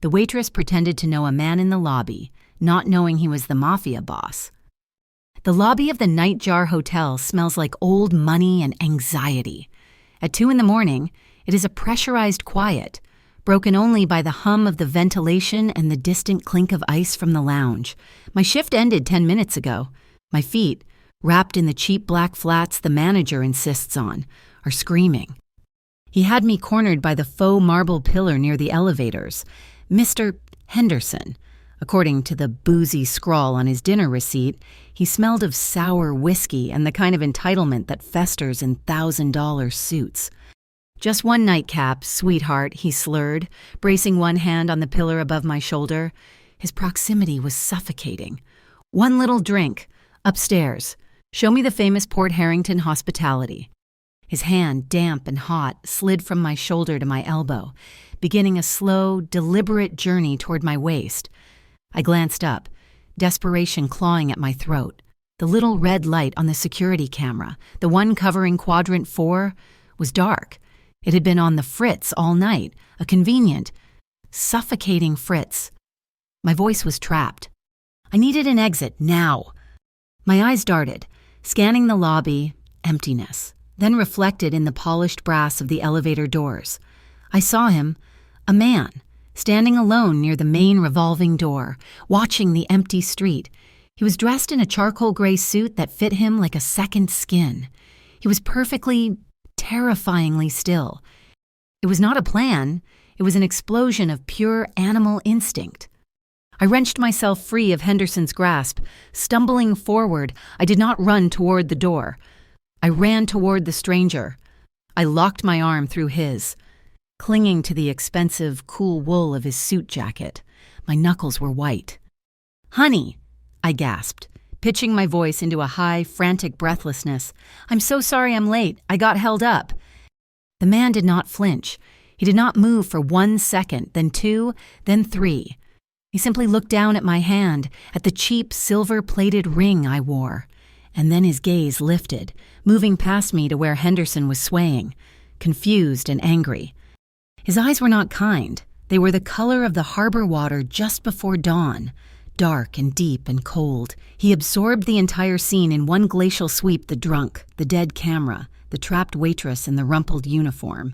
The waitress pretended to know a man in the lobby, not knowing he was the mafia boss. The lobby of the Nightjar Hotel smells like old money and anxiety. At 2 a.m, it is a pressurized quiet, broken only by the hum of the ventilation and the distant clink of ice from the lounge. My shift ended 10 minutes ago. My feet, wrapped in the cheap black flats the manager insists on, are screaming. He had me cornered by the faux marble pillar near the elevators. Mr. Henderson. According to the boozy scrawl on his dinner receipt, he smelled of sour whiskey and the kind of entitlement that festers in $1,000 suits. "Just one nightcap, sweetheart," he slurred, bracing one hand on the pillar above my shoulder. His proximity was suffocating. "One little drink. Upstairs. Show me the famous Port Harrington hospitality." His hand, damp and hot, slid from my shoulder to my elbow, beginning a slow, deliberate journey toward my waist. I glanced up, desperation clawing at my throat. The little red light on the security camera, the one covering quadrant 4, was dark. It had been on the fritz all night, a convenient, suffocating fritz. My voice was trapped. I needed an exit, now. My eyes darted, scanning the lobby, emptiness, then reflected in the polished brass of the elevator doors. I saw him, a man, standing alone near the main revolving door, watching the empty street. He was dressed in a charcoal gray suit that fit him like a second skin. He was perfectly, terrifyingly still. It was not a plan. It was an explosion of pure animal instinct. I wrenched myself free of Henderson's grasp. Stumbling forward, I did not run toward the door. I ran toward the stranger. I locked my arm through his, clinging to the expensive, cool wool of his suit jacket. My knuckles were white. "Honey," I gasped, pitching my voice into a high, frantic breathlessness. "I'm so sorry I'm late. I got held up." The man did not flinch. He did not move for 1 second, then 2, then 3. He simply looked down at my hand, at the cheap, silver-plated ring I wore. And then his gaze lifted, moving past me to where Henderson was swaying, confused and angry. His eyes were not kind. They were the color of the harbor water just before dawn, dark and deep and cold. He absorbed the entire scene in one glacial sweep: the drunk, the dead camera, the trapped waitress in the rumpled uniform.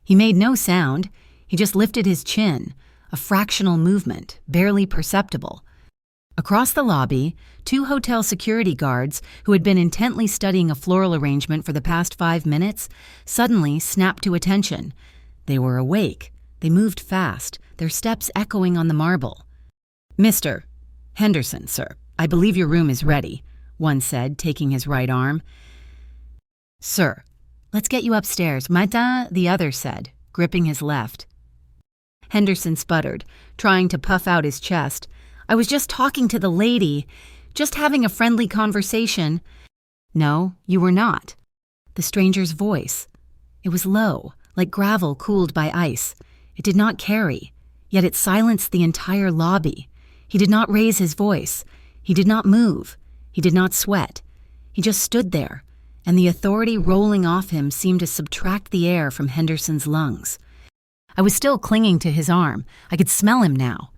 He made no sound. He just lifted his chin, a fractional movement, barely perceptible. Across the lobby, 2 hotel security guards, who had been intently studying a floral arrangement for the past 5 minutes, suddenly snapped to attention. They were awake. They moved fast, their steps echoing on the marble. "Mr. Henderson, sir, I believe your room is ready," one said, taking his right arm. "Sir, let's get you upstairs, matin," the other said, gripping his left. Henderson sputtered, trying to puff out his chest. "I was just talking to the lady, just having a friendly conversation." "No, you were not." The stranger's voice. It was low, like gravel cooled by ice. It did not carry, yet it silenced the entire lobby. He did not raise his voice. He did not move. He did not sweat. He just stood there, and the authority rolling off him seemed to subtract the air from Henderson's lungs. I was still clinging to his arm. I could smell him now.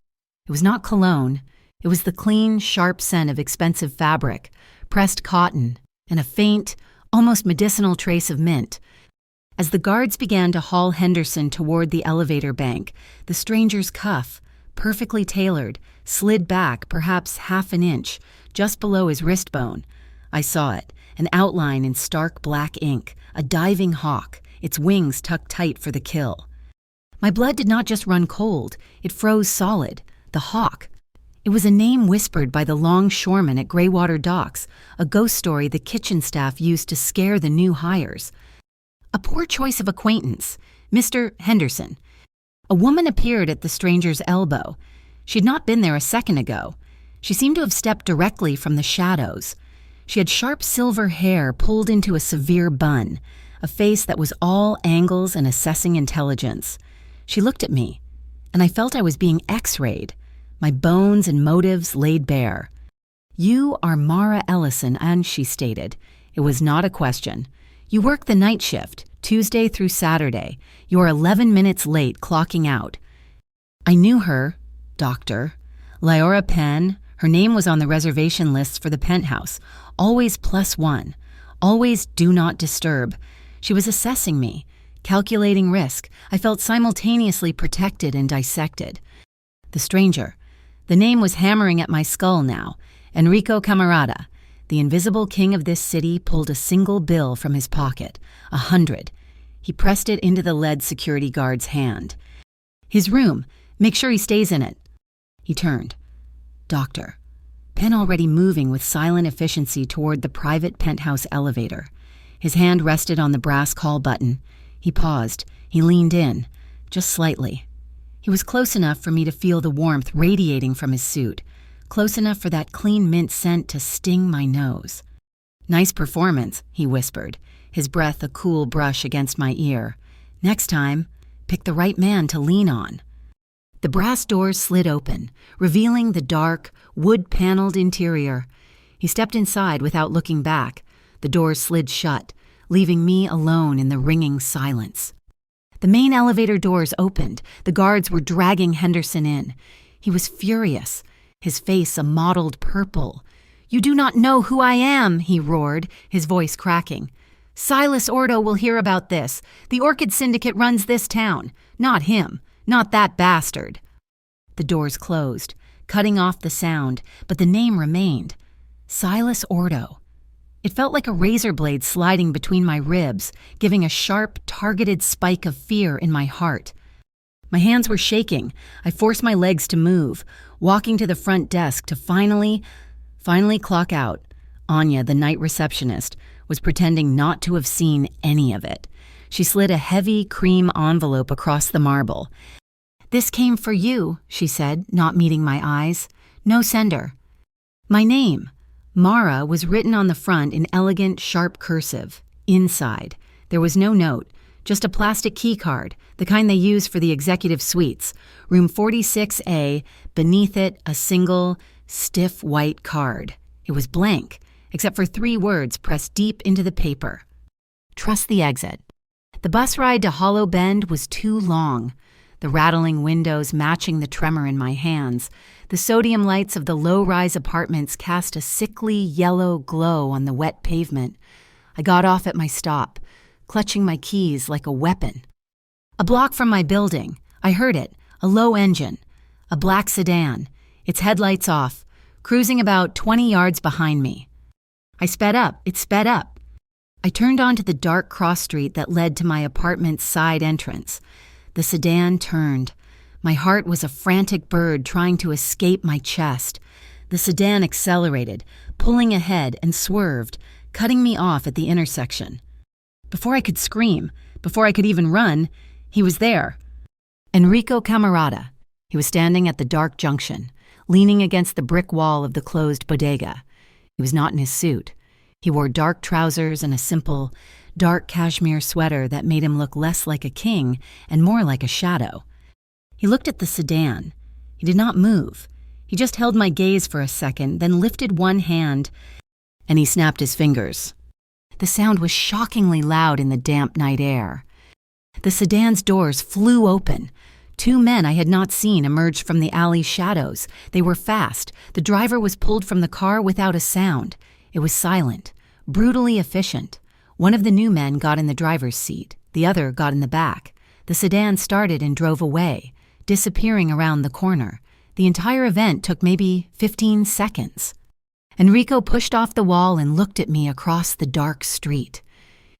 It was not cologne. It was the clean, sharp scent of expensive fabric, pressed cotton, and a faint, almost medicinal trace of mint. As the guards began to haul Henderson toward the elevator bank, the stranger's cuff, perfectly tailored, slid back perhaps half an inch, just below his wrist bone. I saw it, an outline in stark black ink, a diving hawk, its wings tucked tight for the kill. My blood did not just run cold, it froze solid. The hawk. It was a name whispered by the longshoremen at Greywater Docks, a ghost story the kitchen staff used to scare the new hires. A poor choice of acquaintance, Mr. Henderson. A woman appeared at the stranger's elbow. She'd not been there a second ago. She seemed to have stepped directly from the shadows. She had sharp silver hair pulled into a severe bun, a face that was all angles and assessing intelligence. She looked at me, and I felt I was being X-rayed, my bones and motives laid bare. "You are Mara Ellison," and she stated. It was not a question. "You work the night shift, Tuesday through Saturday. You're 11 minutes late clocking out." I knew her, Doctor. Lyora Penn. Her name was on the reservation lists for the penthouse. Always +1. Always do not disturb. She was assessing me, calculating risk. I felt simultaneously protected and dissected. The stranger. The name was hammering at my skull now. Enrico Camarata. The invisible king of this city pulled a single bill from his pocket. 100. He pressed it into the lead security guard's hand. His room. Make sure he stays in it. He turned. Doctor. Penn already moving with silent efficiency toward the private penthouse elevator. His hand rested on the brass call button. He paused. He leaned in, just slightly. He was close enough for me to feel the warmth radiating from his suit, close enough for that clean mint scent to sting my nose. Nice performance, he whispered, his breath a cool brush against my ear. Next time, pick the right man to lean on. The brass doors slid open, revealing the dark, wood-paneled interior. He stepped inside without looking back. The doors slid shut, leaving me alone in the ringing silence. The main elevator doors opened. The guards were dragging Henderson in. He was furious, his face a mottled purple. "You do not know who I am," he roared, his voice cracking. "Silas Ordo will hear about this. The Orchid Syndicate runs this town. Not him. Not that bastard." The doors closed, cutting off the sound, but the name remained. Silas Ordo. It felt like a razor blade sliding between my ribs, giving a sharp, targeted spike of fear in my heart. My hands were shaking. I forced my legs to move, walking to the front desk to finally clock out. Anya, the night receptionist, was pretending not to have seen any of it. She slid a heavy cream envelope across the marble. "This came for you," she said, not meeting my eyes. "No sender." My name, Mara, was written on the front in elegant, sharp cursive. Inside, there was no note, just a plastic key card, the kind they use for the executive suites. Room 46A, beneath it, a single, stiff white card. It was blank, except for 3 words pressed deep into the paper. Trust the exit. The bus ride to Hollow Bend was too long. The rattling windows matching the tremor in my hands. The sodium lights of the low-rise apartments cast a sickly yellow glow on the wet pavement. I got off at my stop, clutching my keys like a weapon. A block from my building, I heard it, a low engine, a black sedan, its headlights off, cruising about 20 yards behind me. I sped up, it sped up. I turned onto the dark cross street that led to my apartment's side entrance. The sedan turned. My heart was a frantic bird trying to escape my chest. The sedan accelerated, pulling ahead and swerved, cutting me off at the intersection. Before I could scream, before I could even run, he was there. Enrico Camarata. He was standing at the dark junction, leaning against the brick wall of the closed bodega. He was not in his suit. He wore dark trousers and a simple, dark cashmere sweater that made him look less like a king and more like a shadow. He looked at the sedan. He did not move. He just held my gaze for a second, then lifted one hand, and he snapped his fingers. The sound was shockingly loud in the damp night air. The sedan's doors flew open. 2 men I had not seen emerged from the alley's shadows. They were fast. The driver was pulled from the car without a sound. It was silent, brutally efficient. One of the new men got in the driver's seat. The other got in the back. The sedan started and drove away, disappearing around the corner. The entire event took maybe 15 seconds. Enrico pushed off the wall and looked at me across the dark street.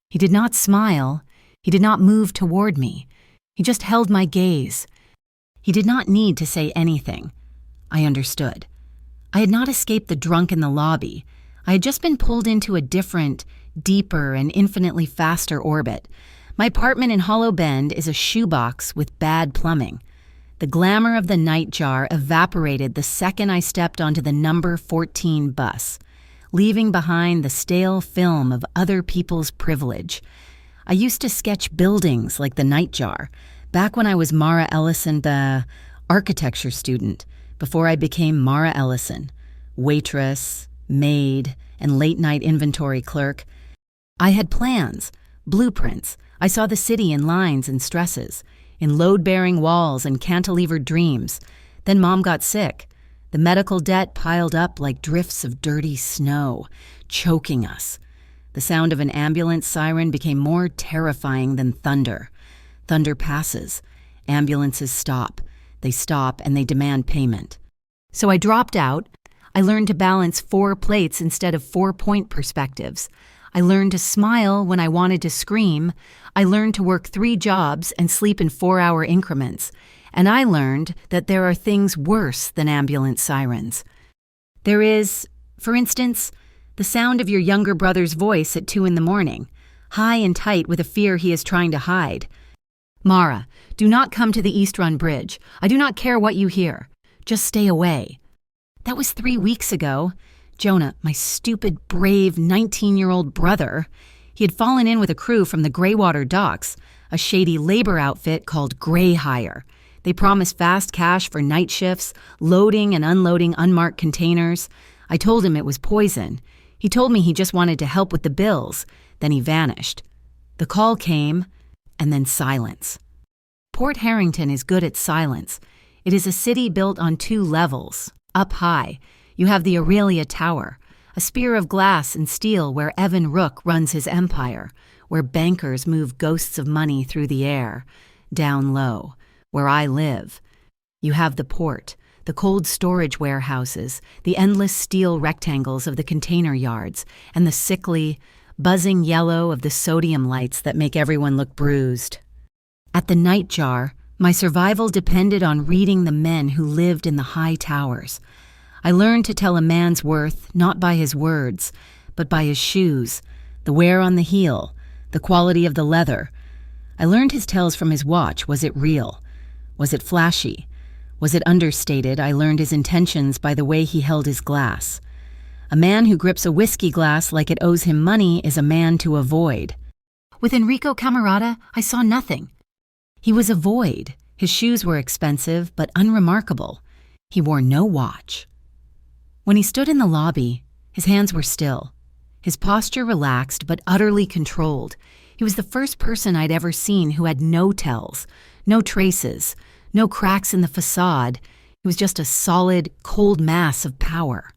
He did not smile. He did not move toward me. He just held my gaze. He did not need to say anything. I understood. I had not escaped the drunk in the lobby. I had just been pulled into a different, deeper, and infinitely faster orbit. My apartment in Hollow Bend is a shoebox with bad plumbing. The glamour of the nightjar evaporated the second I stepped onto the number 14 bus, leaving behind the stale film of other people's privilege. I used to sketch buildings like the nightjar, back when I was Mara Ellison, the architecture student, before I became Mara Ellison, waitress, maid, and late-night inventory clerk. I had plans, blueprints. I saw the city in lines and stresses. in load-bearing walls and cantilevered dreams. Then Mom got sick. The medical debt piled up like drifts of dirty snow, choking us. The sound of an ambulance siren became more terrifying than thunder. Thunder passes. Ambulances stop. They stop and they demand payment. So I dropped out. I learned to balance 4 plates instead of 4-point perspectives. I learned to smile when I wanted to scream. I learned to work 3 jobs and sleep in 4-hour increments. And I learned that there are things worse than ambulance sirens. There is, for instance, the sound of your younger brother's voice at 2 a.m, high and tight with a fear he is trying to hide. Mara, do not come to the East Run Bridge. I do not care what you hear. Just stay away. That was 3 weeks ago. Jonah, my stupid, brave 19-year-old brother, he had fallen in with a crew from the Greywater docks, a shady labor outfit called Grey Hire. They promised fast cash for night shifts, loading and unloading unmarked containers. I told him it was poison. He told me he just wanted to help with the bills. Then he vanished. The call came, and then silence. Port Harrington is good at silence. It is a city built on 2 levels. Up high, you have the Aurelia Tower, a spear of glass and steel where Evan Rook runs his empire, where bankers move ghosts of money through the air. Down low, where I live, you have the port, the cold storage warehouses, the endless steel rectangles of the container yards, and the sickly, buzzing yellow of the sodium lights that make everyone look bruised. At the Nightjar, my survival depended on reading the men who lived in the high towers. I learned to tell a man's worth not by his words, but by his shoes, the wear on the heel, the quality of the leather. I learned his tells from his watch. Was it real? Was it flashy? Was it understated? I learned his intentions by the way he held his glass. A man who grips a whiskey glass like it owes him money is a man to avoid. With Enrico Camarata, I saw nothing. He was a void. His shoes were expensive, but unremarkable. He wore no watch. When he stood in the lobby, his hands were still. His posture relaxed, but utterly controlled. He was the first person I'd ever seen who had no tells, no traces, no cracks in the facade. He was just a solid, cold mass of power.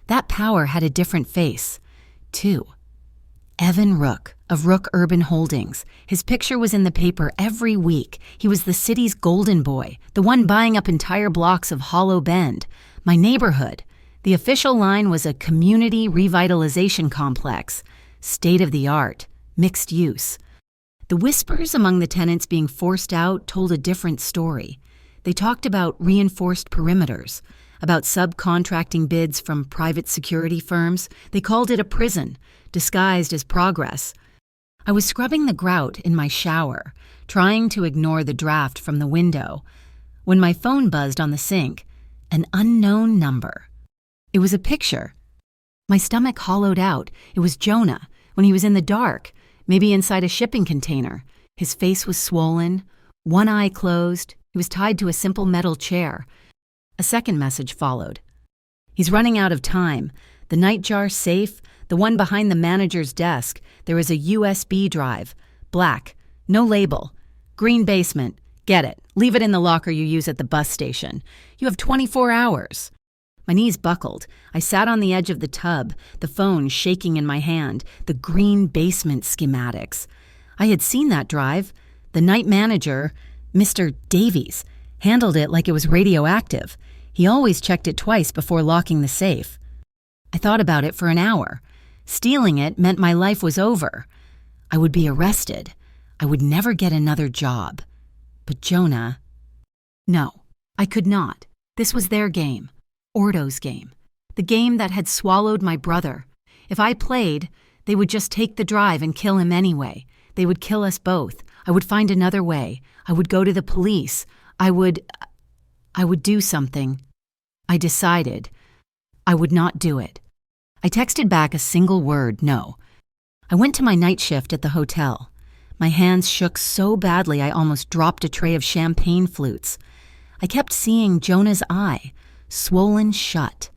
That power had a different face, too. Evan Rook, of Rook Urban Holdings. His picture was in the paper every week. He was the city's golden boy, the one buying up entire blocks of Hollow Bend, my neighborhood. The official line was a community revitalization complex, state-of-the-art, mixed use. The whispers among the tenants being forced out told a different story. They talked about reinforced perimeters, about subcontracting bids from private security firms. They called it a prison, disguised as progress. I was scrubbing the grout in my shower, trying to ignore the draft from the window, when my phone buzzed on the sink, an unknown number. It was a picture. My stomach hollowed out. It was Jonah, when he was in the dark, maybe inside a shipping container. His face was swollen, one eye closed. He was tied to a simple metal chair. A second message followed. He's running out of time. The Nightjar safe, the one behind the manager's desk, there is a USB drive. Black. No label. Green basement. Get it. Leave it in the locker you use at the bus station. You have 24 hours. My knees buckled. I sat on the edge of the tub, the phone shaking in my hand, the green basement schematics. I had seen that drive. The night manager, Mr. Davies, handled it like it was radioactive. He always checked it twice before locking the safe. I thought about it for an hour. Stealing it meant my life was over. I would be arrested. I would never get another job. But Jonah... No, I could not. This was their game. Ordo's game. The game that had swallowed my brother. If I played, they would just take the drive and kill him anyway. They would kill us both. I would find another way. I would go to the police. I would do something. I decided I would not do it. I texted back a single word, no. I went to my night shift at the hotel. My hands shook so badly I almost dropped a tray of champagne flutes. I kept seeing Jonah's eye, swollen shut.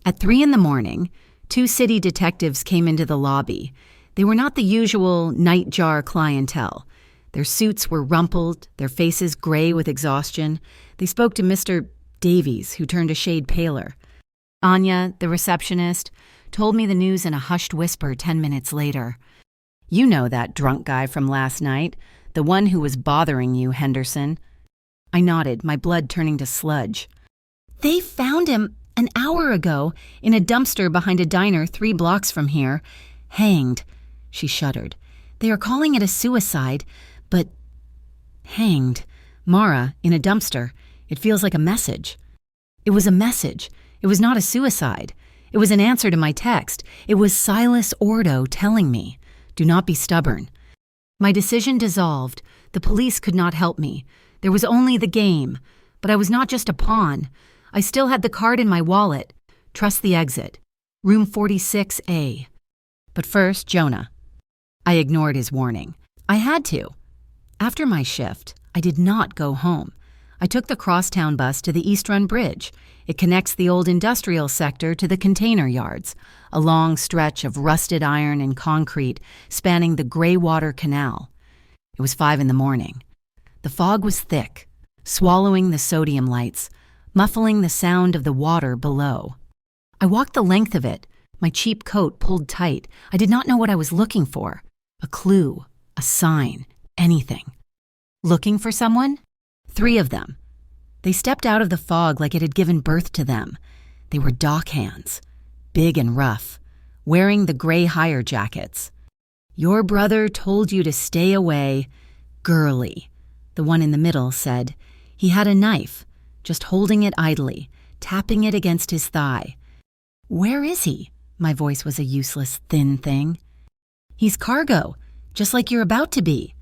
At 3 a.m, 2 city detectives came into the lobby. They were not the usual Nightjar clientele. Their suits were rumpled, their faces gray with exhaustion. They spoke to Mr. Davies, who turned a shade paler. Anya, the receptionist, told me the news in a hushed whisper 10 minutes later. "You know that drunk guy from last night, the one who was bothering you, Henderson." I nodded, my blood turning to sludge. "They found him an hour ago in a dumpster behind a diner 3 blocks from here. Hanged." She shuddered. "They are calling it a suicide, but hanged. Mara, in a dumpster. It feels like a message." It was a message. It was not a suicide. It was an answer to my text. It was Silas Ordo telling me, "Do not be stubborn." My decision dissolved. The police could not help me. There was only the game. But I was not just a pawn. I still had the card in my wallet. Trust the exit. Room 46A. But first, Jonah. I ignored his warning. I had to. After my shift, I did not go home. I took the crosstown bus to the East Run Bridge. It connects the old industrial sector to the container yards, a long stretch of rusted iron and concrete spanning the Greywater Canal. It was 5 in the morning. The fog was thick, swallowing the sodium lights, muffling the sound of the water below. I walked the length of it, my cheap coat pulled tight. I did not know what I was looking for. A clue, a sign, anything. Looking for someone? 3 of them. They stepped out of the fog like it had given birth to them. They were dockhands, big and rough, wearing the gray hire jackets. "Your brother told you to stay away, girly," the one in the middle said. He had a knife, just holding it idly, tapping it against his thigh. "Where is he?" My voice was a useless, thin thing. "He's cargo, just like you're about to be."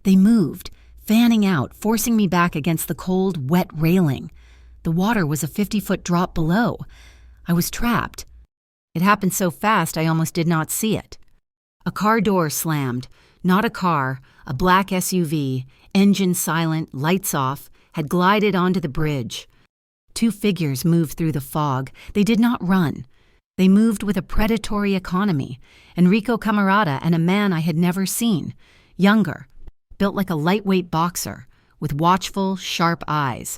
They moved, fanning out, forcing me back against the cold, wet railing. The water was a 50-foot drop below. I was trapped. It happened so fast I almost did not see it. A car door slammed. Not a car, a black SUV, engine silent, lights off, had glided onto the bridge. 2 figures moved through the fog. They did not run. They moved with a predatory economy. Enrico Camarata and a man I had never seen, younger, built like a lightweight boxer, with watchful, sharp eyes.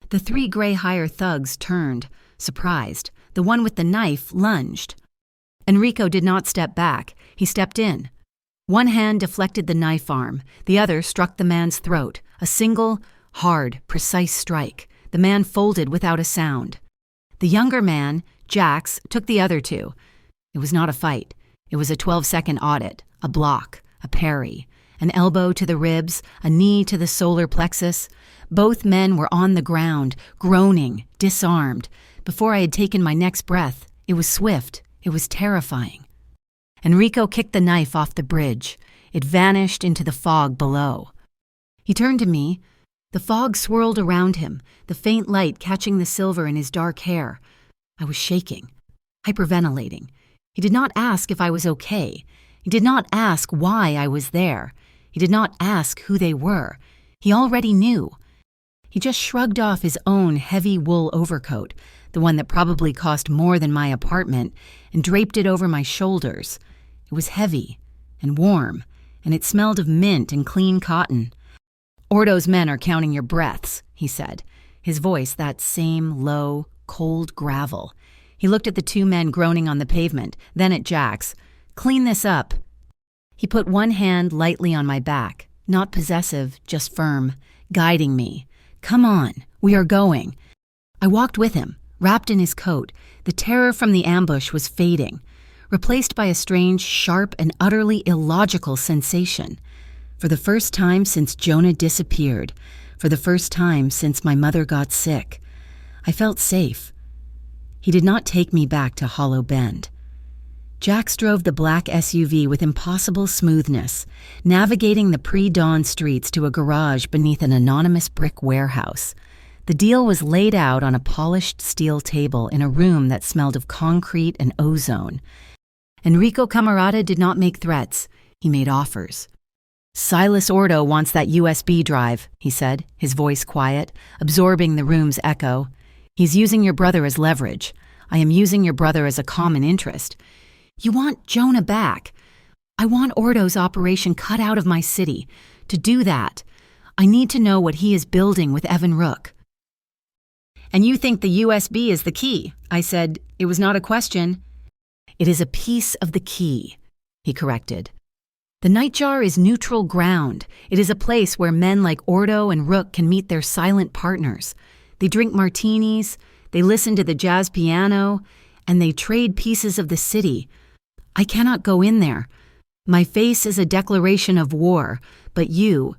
The 3 gray hire thugs turned, surprised. The one with the knife lunged. Enrico did not step back. He stepped in. One hand deflected the knife arm. The other struck the man's throat. A single, hard, precise strike. The man folded without a sound. The younger man, Jax, took the other 2. It was not a fight. It was a 12-second audit, a block, a parry. An elbow to the ribs, a knee to the solar plexus. Both men were on the ground, groaning, disarmed. Before I had taken my next breath, it was swift, it was terrifying. Enrico kicked the knife off the bridge. It vanished into the fog below. He turned to me. The fog swirled around him, the faint light catching the silver in his dark hair. I was shaking, hyperventilating. He did not ask if I was okay. He did not ask why I was there. He did not ask who they were. He already knew. He just shrugged off his own heavy wool overcoat, the one that probably cost more than my apartment, and draped it over my shoulders. It was heavy and warm, and it smelled of mint and clean cotton. "Ordo's men are counting your breaths," he said, his voice that same low, cold gravel. He looked at the 2 men groaning on the pavement, then at Jax. "Clean this up." He put one hand lightly on my back, not possessive, just firm, guiding me. "Come on, we are going." I walked with him, wrapped in his coat. The terror from the ambush was fading, replaced by a strange, sharp, and utterly illogical sensation. For the first time since Jonah disappeared, for the first time since my mother got sick, I felt safe. He did not take me back to Hollow Bend. Jax drove the black SUV with impossible smoothness, navigating the pre-dawn streets to a garage beneath an anonymous brick warehouse. The deal was laid out on a polished steel table in a room that smelled of concrete and ozone. Enrico Camarata did not make threats. He made offers. "Silas Ordo wants that USB drive," he said, his voice quiet, absorbing the room's echo. "He's using your brother as leverage. I am using your brother as a common interest. You want Jonah back. I want Ordo's operation cut out of my city. To do that, I need to know what he is building with Evan Rook. And you think the USB is the key? I said. It was not a question. It is a piece of the key, he corrected. The Nightjar is neutral ground. It is a place where men like Ordo and Rook can meet their silent partners. They drink martinis, they listen to the jazz piano, and they trade pieces of the city. I cannot go in there. My face is a declaration of war, but you...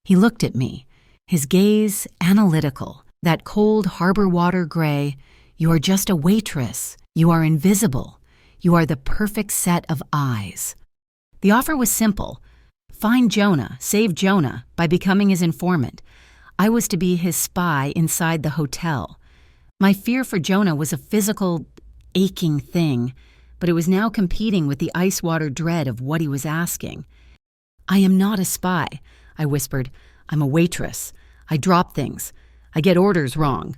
He looked at me, his gaze analytical, that cold harbor water gray. You are just a waitress. You are invisible. You are the perfect set of eyes. The offer was simple. Find Jonah, save Jonah, by becoming his informant. I was to be his spy inside the hotel. My fear for Jonah was a physical, aching thing, but it was now competing with the ice-water dread of what he was asking. I am not a spy, I whispered. I'm a waitress. I drop things. I get orders wrong.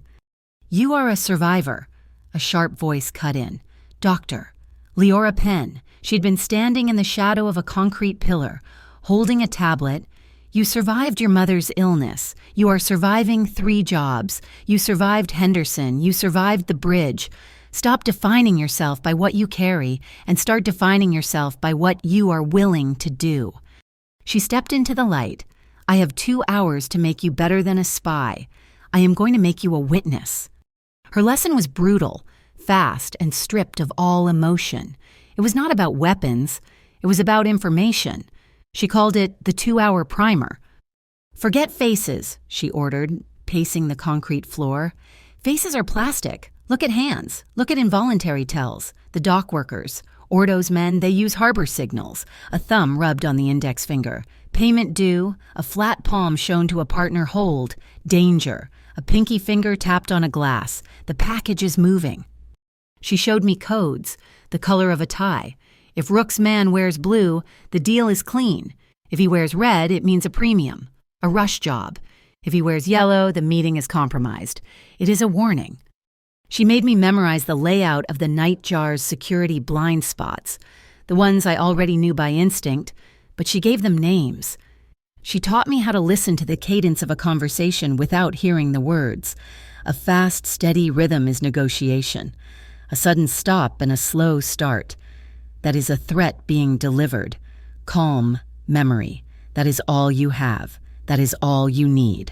You are a survivor, a sharp voice cut in. Doctor, Leora Penn. She'd been standing in the shadow of a concrete pillar, holding a tablet. You survived your mother's illness. You are surviving 3 jobs. You survived Henderson. You survived the bridge. Stop defining yourself by what you carry and start defining yourself by what you are willing to do. She stepped into the light. I have 2 hours to make you better than a spy. I am going to make you a witness. Her lesson was brutal, fast, and stripped of all emotion. It was not about weapons. It was about information. She called it the 2-hour primer. Forget faces, she ordered, pacing the concrete floor. Faces are plastic. Look at hands. Look at involuntary tells. The dock workers. Ordo's men, they use harbor signals. A thumb rubbed on the index finger. Payment due. A flat palm shown to a partner hold. Danger. A pinky finger tapped on a glass. The package is moving. She showed me codes. The color of a tie. If Rook's man wears blue, the deal is clean. If he wears red, it means a premium. A rush job. If he wears yellow, the meeting is compromised. It is a warning. She made me memorize the layout of the Nightjar's security blind spots, the ones I already knew by instinct, but she gave them names. She taught me how to listen to the cadence of a conversation without hearing the words. A fast, steady rhythm is negotiation. A sudden stop and a slow start. That is a threat being delivered. Calm, memory. That is all you have. That is all you need.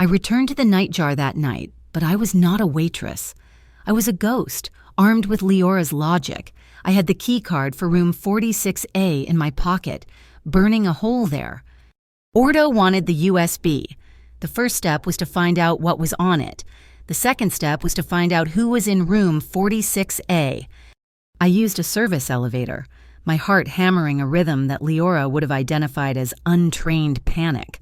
I returned to the Nightjar that night, but I was not a waitress. I was a ghost, armed with Leora's logic. I had the key card for room 46A in my pocket, burning a hole there. Ordo wanted the USB. The first step was to find out what was on it. The second step was to find out who was in room 46A. I used a service elevator, my heart hammering a rhythm that Leora would have identified as untrained panic.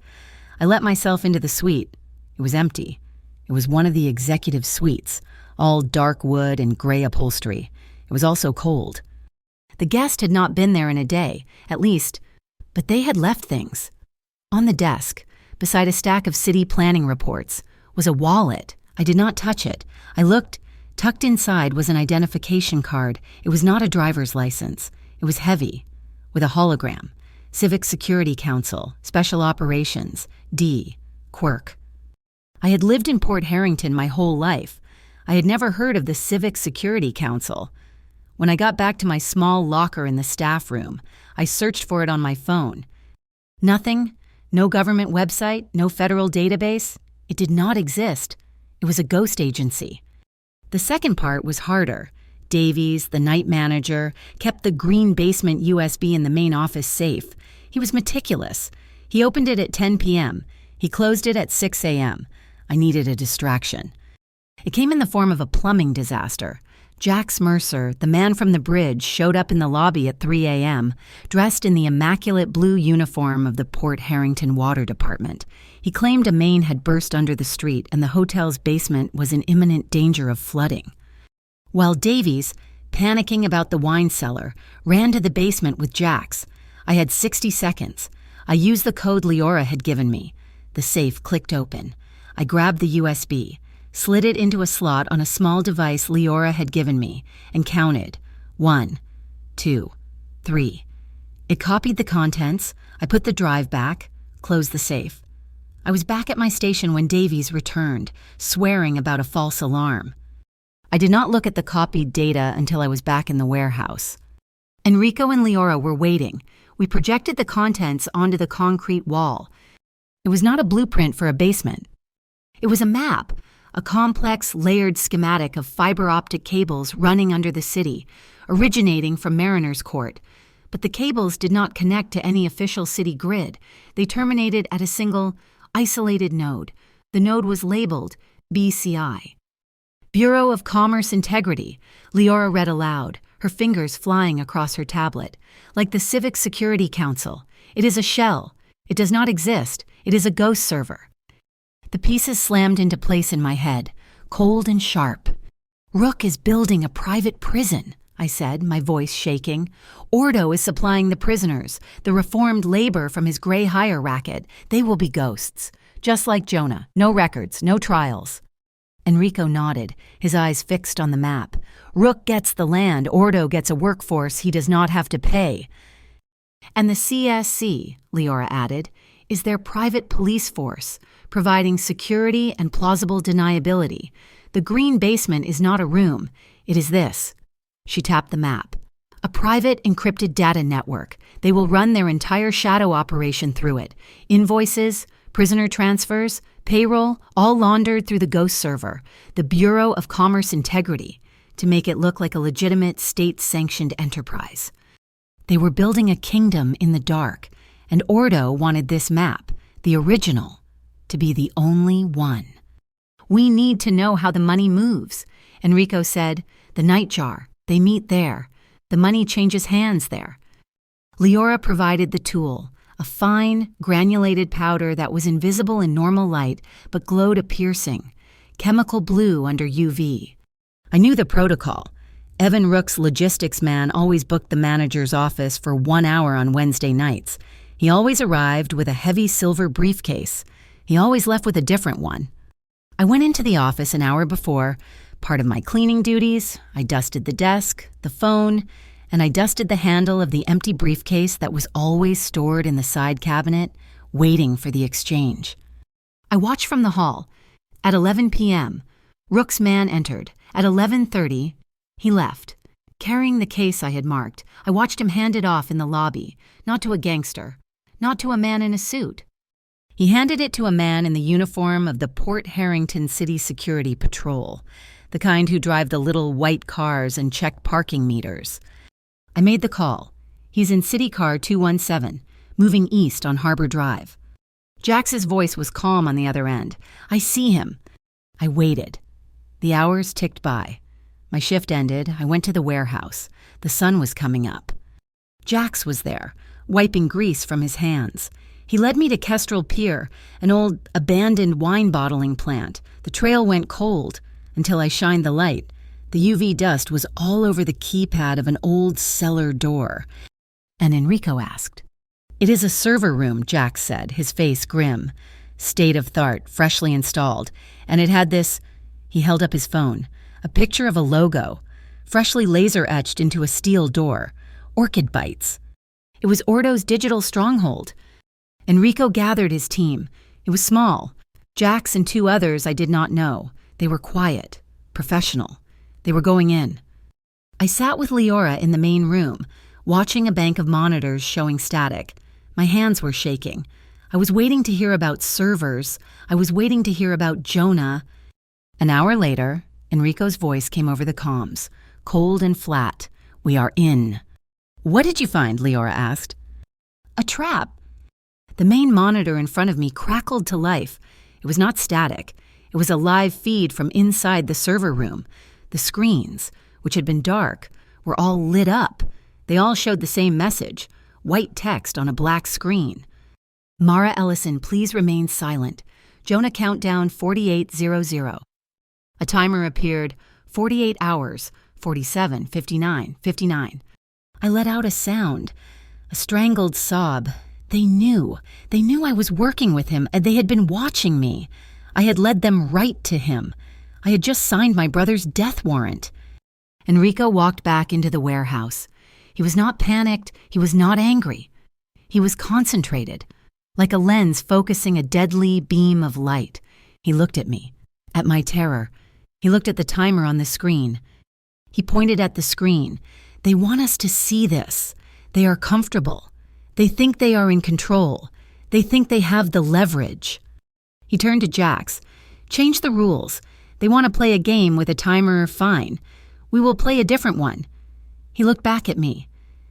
I let myself into the suite. It was empty. It was one of the executive suites, all dark wood and gray upholstery. It was also cold. The guest had not been there in a day, at least, but they had left things. On the desk, beside a stack of city planning reports, was a wallet. I did not touch it. I looked. Tucked inside was an identification card. It was not a driver's license. It was heavy, with a hologram. Civic Security Council, Special Operations, D, Quirk. I had lived in Port Harrington my whole life. I had never heard of the Civic Security Council. When I got back to my small locker in the staff room, I searched for it on my phone. Nothing, no government website, no federal database. It did not exist. It was a ghost agency. The second part was harder. Davies, the night manager, kept the green basement USB in the main office safe. He was meticulous. He opened it at 10 p.m. He closed it at 6 a.m. I needed a distraction. It came in the form of a plumbing disaster. Jax Mercer, the man from the bridge, showed up in the lobby at 3 a.m., dressed in the immaculate blue uniform of the Port Harrington Water Department. He claimed a main had burst under the street and the hotel's basement was in imminent danger of flooding. While Davies, panicking about the wine cellar, ran to the basement with Jax. I had 60 seconds. I used the code Leora had given me. The safe clicked open. I grabbed the USB, slid it into a slot on a small device Leora had given me, and counted. 1, 2, 3. It copied the contents. I put the drive back. close the safe. I was back at my station when Davies returned, swearing about a false alarm. I did not look at the copied data until I was back in the warehouse. Enrico and Leora were waiting. We projected the contents onto the concrete wall. It was not a blueprint for a basement. It was a map, a complex, layered schematic of fiber optic cables running under the city, originating from Mariner's Court. But the cables did not connect to any official city grid. They terminated at a single, isolated node. The node was labeled BCI. Bureau of Commerce Integrity, Leora read aloud, her fingers flying across her tablet. Like the Civic Security Council, it is a shell. It does not exist. It is a ghost server. The pieces slammed into place in my head, cold and sharp. Rook is building a private prison, I said, my voice shaking. Ordo is supplying the prisoners, the reformed labor from his gray hire racket. They will be ghosts. Just like Jonah. No records, no trials. Enrico nodded, his eyes fixed on the map. Rook gets the land, Ordo gets a workforce he does not have to pay. And the CSC, Leora added, is their private police force, providing security and plausible deniability. The green basement is not a room. It is this. She tapped the map. A private encrypted data network. They will run their entire shadow operation through it. Invoices, prisoner transfers, payroll, all laundered through the ghost server, the Bureau of Commerce Integrity, to make it look like a legitimate state-sanctioned enterprise. They were building a kingdom in the dark, and Ordo wanted this map, the original, to be the only one. We need to know how the money moves. Enrico said, the nightjar, they meet there. The money changes hands there. Leora provided the tool, a fine, granulated powder that was invisible in normal light but glowed a piercing, chemical blue under UV. I knew the protocol. Evan Rook's logistics man always booked the manager's office for 1 hour on Wednesday nights. He always arrived with a heavy silver briefcase. He always left with a different one. I went into the office an hour before. Part of my cleaning duties, I dusted the desk, the phone, and I dusted the handle of the empty briefcase that was always stored in the side cabinet, waiting for the exchange. I watched from the hall. At 11 p.m., Rook's man entered. At 11:30, he left, carrying the case I had marked. I watched him hand it off in the lobby, not to a gangster, not to a man in a suit. He handed it to a man in the uniform of the Port Harrington City Security Patrol, the kind who drive the little white cars and check parking meters. I made the call. He's in City Car 217, moving east on Harbor Drive. Jax's voice was calm on the other end. I see him. I waited. The hours ticked by. My shift ended. I went to the warehouse. The sun was coming up. Jax was there, wiping grease from his hands. He led me to Kestrel Pier, an old abandoned wine bottling plant. The trail went cold until I shined the light. The UV dust was all over the keypad of an old cellar door. And Enrico asked. It is a server room, Jax said, his face grim. State of Thart, freshly installed. And it had this, he held up his phone, a picture of a logo, freshly laser-etched into a steel door. Orchid Bites. It was Ordo's digital stronghold. Enrico gathered his team. It was small. Jax and 2 others I did not know. They were quiet, professional. They were going in. I sat with Leora in the main room, watching a bank of monitors showing static. My hands were shaking. I was waiting to hear about servers. I was waiting to hear about Jonah. An hour later, Enrico's voice came over the comms, cold and flat. We are in. What did you find? Leora asked. A trap. The main monitor in front of me crackled to life. It was not static. It was a live feed from inside the server room. The screens, which had been dark, were all lit up. They all showed the same message, white text on a black screen. Mara Ellison, please remain silent. Jonah countdown 4800. A timer appeared, 48 hours, 47, 59, 59. I let out a sound, a strangled sob. They knew I was working with him, and they had been watching me. I had led them right to him. I had just signed my brother's death warrant. Enrico walked back into the warehouse. He was not panicked. He was not angry. He was concentrated. like a lens focusing a deadly beam of light. He looked at me, at my terror. He looked at the timer on the screen. He pointed at the screen. They want us to see this. They are comfortable. They think they are in control. They think they have the leverage. He turned to Jax. Change the rules. They want to play a game with a timer, fine. We will play a different one. He looked back at me,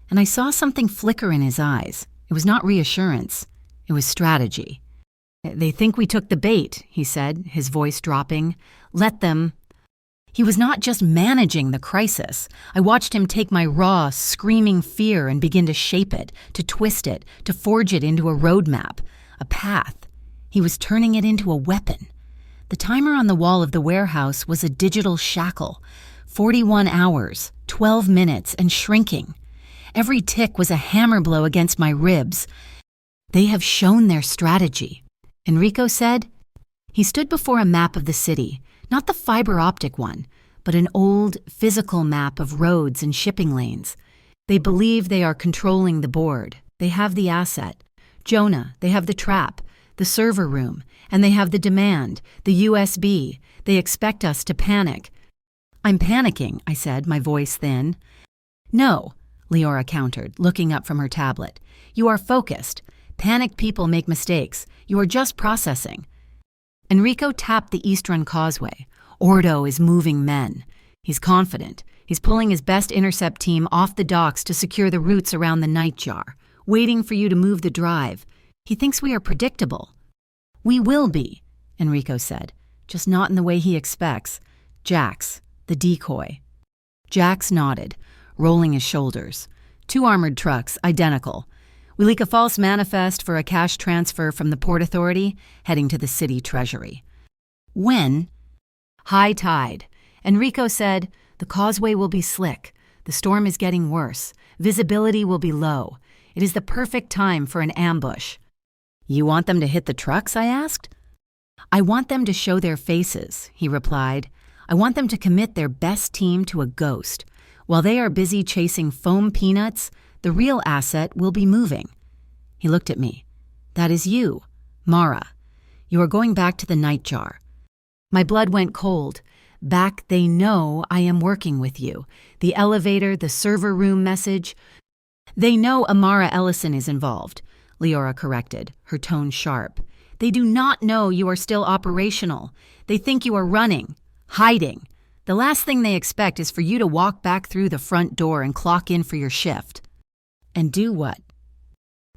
and I saw something flicker in his eyes. It was not reassurance. It was strategy. They think we took the bait, he said, his voice dropping. Let them. He was not just managing the crisis. I watched him take my raw, screaming fear and begin to shape it, to twist it, to forge it into a roadmap, a path. He was turning it into a weapon. The timer on the wall of the warehouse was a digital shackle. 41 hours, 12 minutes, and shrinking. Every tick was a hammer blow against my ribs. They have shown their strategy, Enrico said. He stood before a map of the city, not the fiber optic one, but an old, physical map of roads and shipping lanes. They believe they are controlling the board. They have the asset. Jonah, they have the trap, the server room, and they have the demand, the USB. They expect us to panic. I'm panicking, I said, my voice thin. No, Leora countered, looking up from her tablet. You are focused. Panicked people make mistakes. You are just processing. Enrico tapped the East Run Causeway. Ordo is moving men. He's confident. He's pulling his best intercept team off the docks to secure the routes around the Nightjar, waiting for you to move the drive. He thinks we are predictable. We will be, Enrico said, just not in the way he expects. Jax, the decoy. Jax nodded, rolling his shoulders. 2 armored trucks, identical. We leak a false manifest for a cash transfer from the Port Authority, heading to the city treasury. When? High tide. Enrico said, the causeway will be slick. The storm is getting worse. Visibility will be low. It is the perfect time for an ambush. You want them to hit the trucks, I asked. I want them to show their faces, he replied. I want them to commit their best team to a ghost. While they are busy chasing foam peanuts, the real asset will be moving. He looked at me. That is you, Mara. You are going back to the Nightjar. My blood went cold. Back, they know I am working with you. The elevator, the server room message. They know Amara Ellison is involved, Leora corrected, her tone sharp. They do not know you are still operational. They think you are running, hiding. The last thing they expect is for you to walk back through the front door and clock in for your shift. And do what?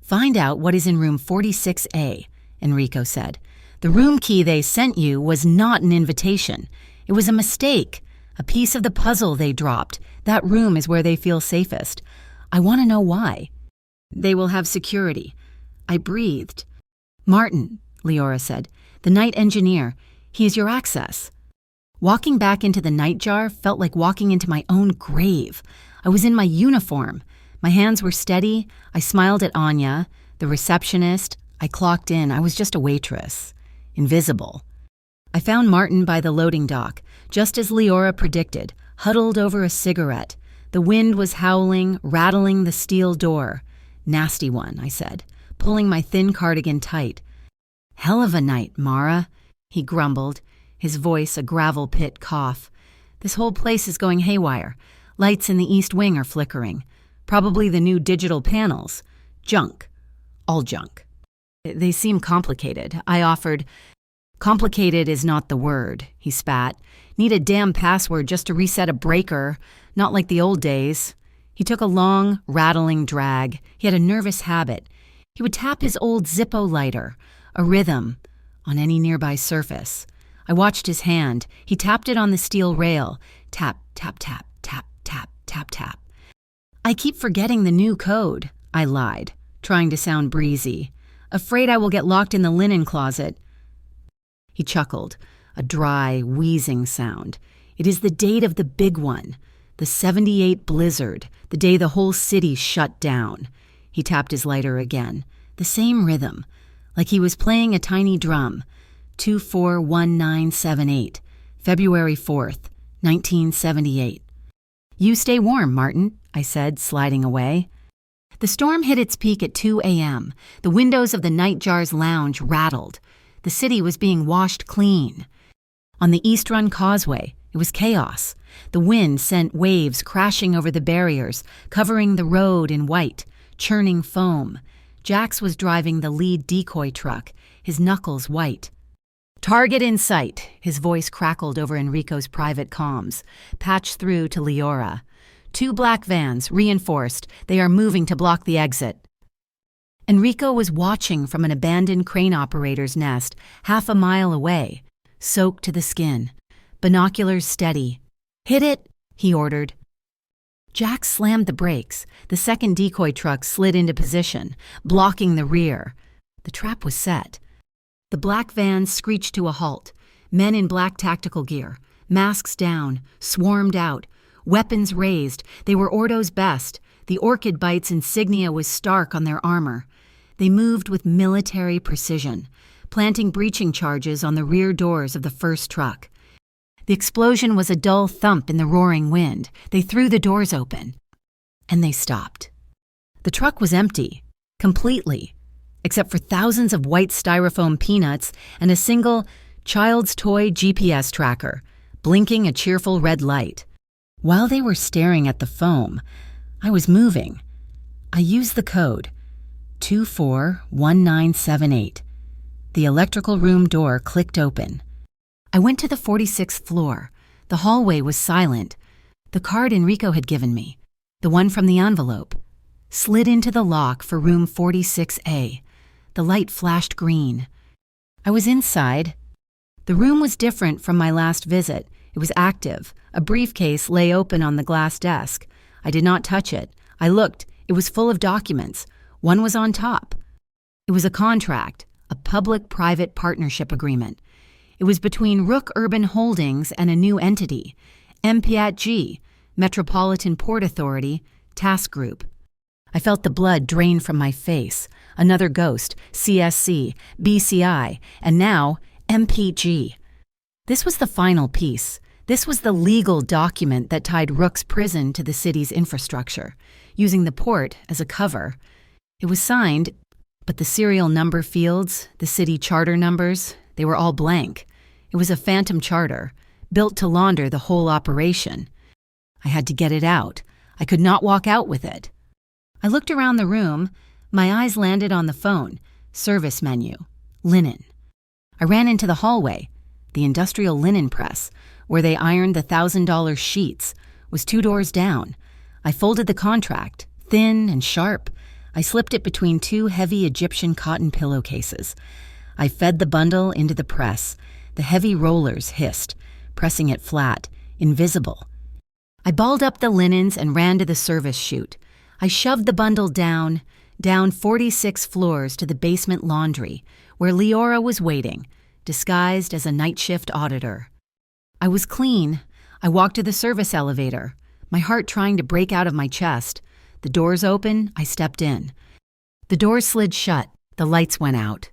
Find out what is in room 46A, Enrico said. The room key they sent you was not an invitation. It was a mistake, a piece of the puzzle they dropped. That room is where they feel safest. I want to know why. They will have security. I breathed. Martin, Leora said, the night engineer. He is your access. Walking back into the Nightjar felt like walking into my own grave. I was in my uniform. My hands were steady. I smiled at Anya, the receptionist. I clocked in. I was just a waitress. Invisible. I found Martin by the loading dock, just as Leora predicted, huddled over a cigarette. The wind was howling, rattling the steel door. Nasty one, I said, pulling my thin cardigan tight. Hell of a night, Mara, he grumbled, his voice a gravel pit cough. This whole place is going haywire. Lights in the east wing are flickering. Probably the new digital panels. Junk. All junk. They seem complicated. I offered. Complicated is not the word, he spat. Need a damn password just to reset a breaker. Not like the old days. He took a long, rattling drag. He had a nervous habit. He would tap his old Zippo lighter, a rhythm, on any nearby surface. I watched his hand. He tapped it on the steel rail. Tap, tap, tap, tap, tap, tap, tap. I keep forgetting the new code, I lied, trying to sound breezy. Afraid I will get locked in the linen closet. He chuckled, a dry, wheezing sound. It is the date of the big one, the 78 blizzard, the day the whole city shut down. He tapped his lighter again, the same rhythm, like he was playing a tiny drum. 241978, February 4th, 1978. You stay warm, Martin, I said, sliding away. The storm hit its peak at 2 a.m. The windows of the Nightjar's lounge rattled. The city was being washed clean. On the East Run Causeway, it was chaos. The wind sent waves crashing over the barriers, covering the road in white, churning foam. Jax was driving the lead decoy truck, his knuckles white. "Target in sight," his voice crackled over Enrico's private comms, patched through to Leora. "2 black vans, reinforced. They are moving to block the exit." Enrico was watching from an abandoned crane operator's nest, half a mile away, soaked to the skin. Binoculars steady. "Hit it," he ordered. Jax slammed the brakes. The second decoy truck slid into position, blocking the rear. The trap was set. The black vans screeched to a halt. Men in black tactical gear, masks down, swarmed out. Weapons raised. They were Ordo's best. The Orchid Bite's insignia was stark on their armor. They moved with military precision, planting breaching charges on the rear doors of the first truck. The explosion was a dull thump in the roaring wind. They threw the doors open. And they stopped. The truck was empty, completely, except for thousands of white styrofoam peanuts and a single child's toy GPS tracker, blinking a cheerful red light. While they were staring at the foam, I was moving. I used the code, 241978. The electrical room door clicked open. I went to the 46th floor. The hallway was silent. The card Enrico had given me, the one from the envelope, slid into the lock for room 46A. The light flashed green. I was inside. The room was different from my last visit. It was active. A briefcase lay open on the glass desk. I did not touch it. I looked. It was full of documents. One was on top. It was a contract, a public-private partnership agreement. It was between Rook Urban Holdings and a new entity, MPAT-G, Metropolitan Port Authority, Task Group. I felt the blood drain from my face. Another ghost, CSC, BCI, and now MPG. This was the final piece. This was the legal document that tied Rook's prison to the city's infrastructure, using the port as a cover. It was signed, but the serial number fields, the city charter numbers, they were all blank. It was a phantom charter, built to launder the whole operation. I had to get it out. I could not walk out with it. I looked around the room. My eyes landed on the phone, service menu, linen. I ran into the hallway. The industrial linen press, where they ironed the $1,000 sheets, was 2 doors down. I folded the contract, thin and sharp. I slipped it between 2 heavy Egyptian cotton pillowcases. I fed the bundle into the press. The heavy rollers hissed, pressing it flat, invisible. I balled up the linens and ran to the service chute. I shoved the bundle down 46 floors to the basement laundry, where Leora was waiting, disguised as a night shift auditor. I was clean. I walked to the service elevator, my heart trying to break out of my chest. The doors open, I stepped in. The doors slid shut. The lights went out.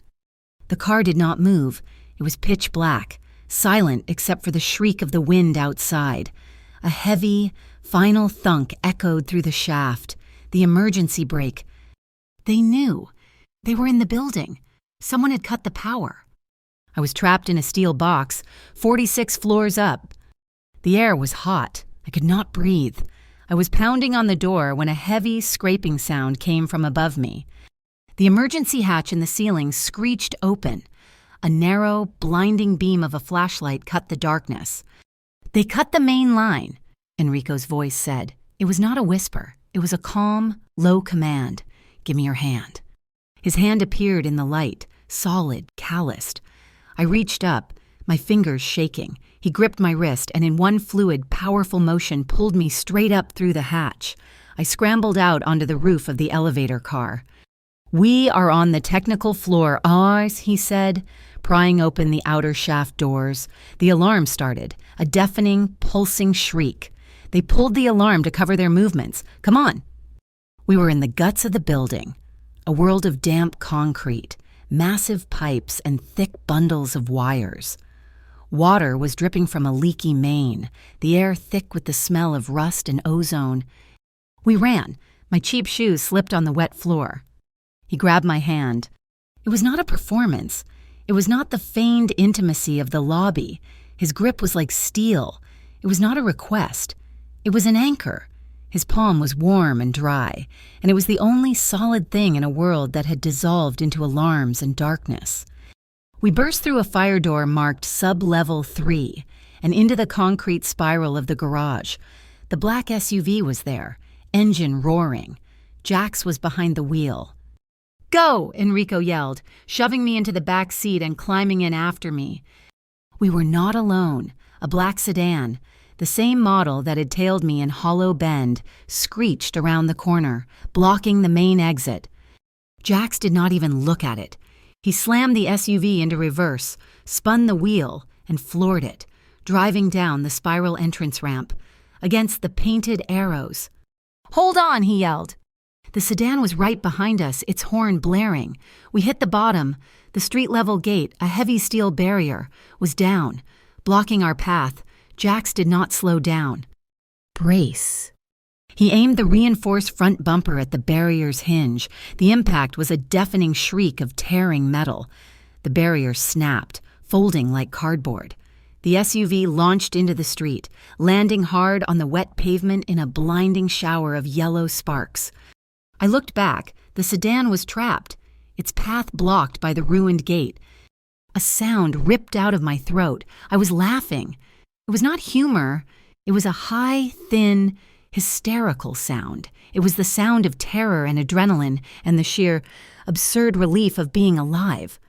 The car did not move. It was pitch black, silent except for the shriek of the wind outside. A heavy, final thunk echoed through the shaft. The emergency brake. They knew. They were in the building. Someone had cut the power. I was trapped in a steel box, 46 floors up. The air was hot. I could not breathe. I was pounding on the door when a heavy, scraping sound came from above me. The emergency hatch in the ceiling screeched open. A narrow, blinding beam of a flashlight cut the darkness. "They cut the main line," Enrico's voice said. It was not a whisper. It was a calm, low command. "Give me your hand." His hand appeared in the light, solid, calloused. I reached up, my fingers shaking. He gripped my wrist and in one fluid, powerful motion pulled me straight up through the hatch. I scrambled out onto the roof of the elevator car. "We are on the technical floor, ours," he said, prying open the outer shaft doors. The alarm started, a deafening, pulsing shriek. They pulled the alarm to cover their movements. "Come on." We were in the guts of the building, a world of damp concrete, massive pipes and thick bundles of wires. Water was dripping from a leaky main, the air thick with the smell of rust and ozone. We ran. My cheap shoe slipped on the wet floor. He grabbed my hand. It was not a performance. It was not the feigned intimacy of the lobby. His grip was like steel. It was not a request. It was an anchor. His palm was warm and dry, and it was the only solid thing in a world that had dissolved into alarms and darkness. We burst through a fire door marked Sub-Level 3 and into the concrete spiral of the garage. The black SUV was there, engine roaring. Jax was behind the wheel. "Go!" Enrico yelled, shoving me into the back seat and climbing in after me. We were not alone. A black sedan, the same model that had tailed me in Hollow Bend, screeched around the corner, blocking the main exit. Jax did not even look at it. He slammed the SUV into reverse, spun the wheel, and floored it, driving down the spiral entrance ramp, against the painted arrows. "Hold on!" he yelled. The sedan was right behind us, its horn blaring. We hit the bottom. The street-level gate, a heavy steel barrier, was down, blocking our path. Jax did not slow down. "Brace." He aimed the reinforced front bumper at the barrier's hinge. The impact was a deafening shriek of tearing metal. The barrier snapped, folding like cardboard. The SUV launched into the street, landing hard on the wet pavement in a blinding shower of yellow sparks. I looked back. The sedan was trapped, its path blocked by the ruined gate. A sound ripped out of my throat. I was laughing. It was not humor. It was a high, thin, hysterical sound. It was the sound of terror and adrenaline and the sheer, absurd relief of being alive.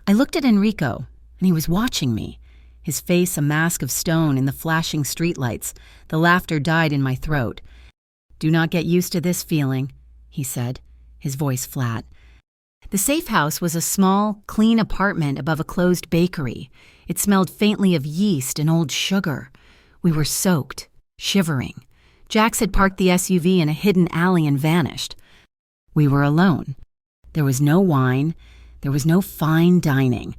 I looked at Enrico, and he was watching me, his face a mask of stone in the flashing streetlights. The laughter died in my throat. "Do not get used to this feeling," he said, his voice flat. The safe house was a small, clean apartment above a closed bakery. It smelled faintly of yeast and old sugar. We were soaked, shivering. Jax had parked the SUV in a hidden alley and vanished. We were alone. There was no wine. There was no fine dining.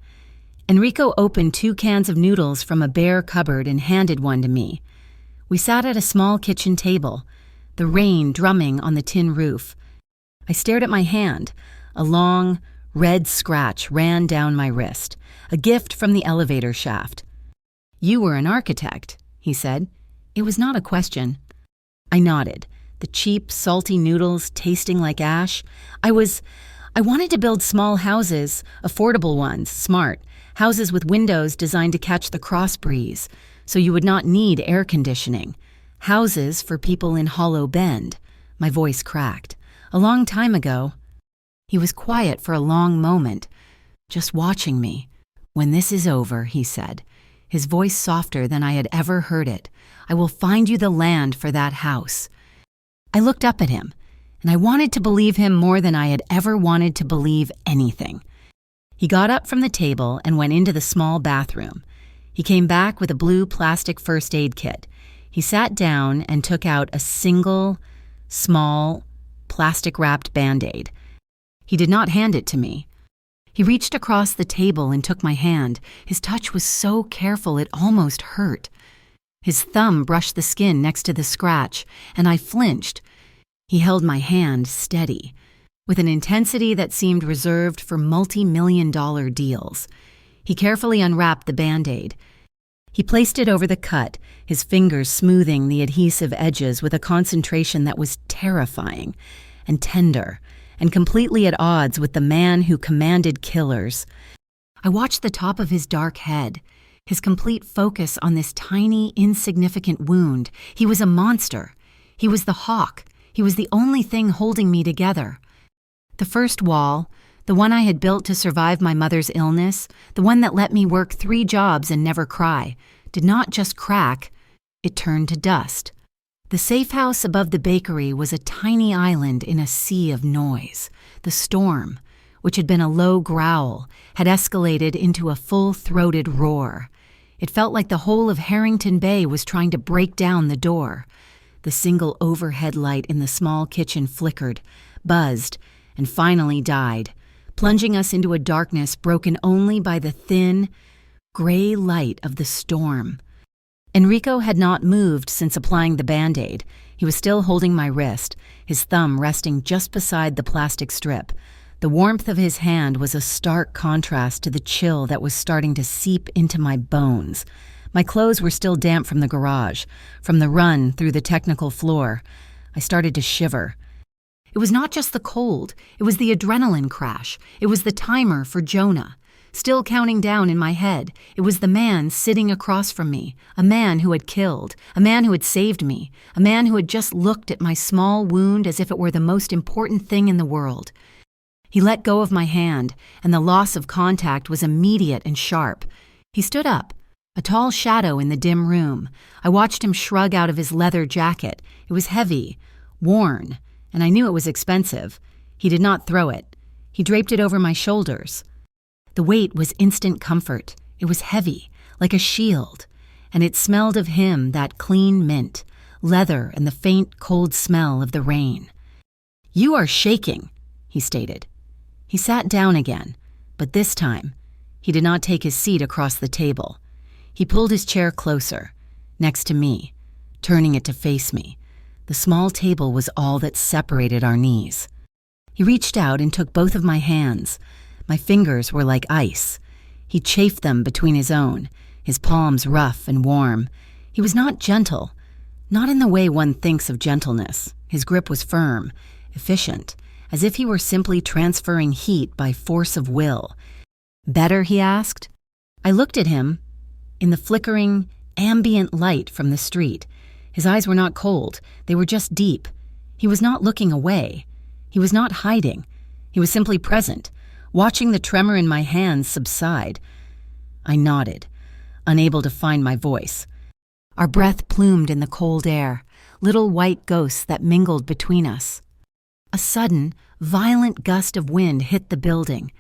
Enrico opened 2 cans of noodles from a bare cupboard and handed one to me. We sat at a small kitchen table, the rain drumming on the tin roof. I stared at my hand. A long, red scratch ran down my wrist, a gift from the elevator shaft. "You were an architect," he said. It was not a question. I nodded, the cheap, salty noodles tasting like ash. I wanted to build small houses, affordable ones, smart, houses with windows designed to catch the cross breeze, so you would not need air conditioning. Houses for people in Hollow Bend. My voice cracked. A long time ago. He was quiet for a long moment, just watching me. "When this is over," he said, his voice softer than I had ever heard it, "I will find you the land for that house." I looked up at him, and I wanted to believe him more than I had ever wanted to believe anything. He got up from the table and went into the small bathroom. He came back with a blue plastic first aid kit. He sat down and took out a single, small, plastic-wrapped Band-Aid. He did not hand it to me. He reached across the table and took my hand. His touch was so careful it almost hurt. His thumb brushed the skin next to the scratch, and I flinched. He held my hand steady, with an intensity that seemed reserved for multi-million-dollar deals. He carefully unwrapped the Band-Aid. He placed it over the cut, his fingers smoothing the adhesive edges with a concentration that was terrifying and tender, and completely at odds with the man who commanded killers. I watched the top of his dark head, his complete focus on this tiny, insignificant wound. He was a monster. He was the hawk. He was the only thing holding me together. The first wall, the one I had built to survive my mother's illness, the one that let me work 3 jobs and never cry, did not just crack, it turned to dust. The safe house above the bakery was a tiny island in a sea of noise. The storm, which had been a low growl, had escalated into a full-throated roar. It felt like the whole of Harrington Bay was trying to break down the door. The single overhead light in the small kitchen flickered, buzzed, and finally died, plunging us into a darkness broken only by the thin, gray light of the storm. Enrico had not moved since applying the Band-Aid. He was still holding my wrist, his thumb resting just beside the plastic strip. The warmth of his hand was a stark contrast to the chill that was starting to seep into my bones. My clothes were still damp from the garage, from the run through the technical floor. I started to shiver. It was not just the cold, it was the adrenaline crash. It was the timer for Jonah. Still counting down in my head, it was the man sitting across from me, a man who had killed, a man who had saved me, a man who had just looked at my small wound as if it were the most important thing in the world. He let go of my hand, and the loss of contact was immediate and sharp. He stood up, a tall shadow in the dim room. I watched him shrug out of his leather jacket. It was heavy, worn, and I knew it was expensive. He did not throw it. He draped it over my shoulders. The weight was instant comfort. It was heavy, like a shield, and it smelled of him, that clean mint, leather, and the faint, cold smell of the rain. "You are shaking," he stated. He sat down again, but this time, he did not take his seat across the table. He pulled his chair closer, next to me, turning it to face me. The small table was all that separated our knees. He reached out and took both of my hands. My fingers were like ice. He chafed them between his own, his palms rough and warm. He was not gentle, not in the way one thinks of gentleness. His grip was firm, efficient, as if he were simply transferring heat by force of will. "Better?" he asked. I looked at him. In the flickering, ambient light from the street, his eyes were not cold, they were just deep. He was not looking away. He was not hiding. He was simply present, watching the tremor in my hands subside. I nodded, unable to find my voice. Our breath plumed in the cold air, little white ghosts that mingled between us. A sudden, violent gust of wind hit the building.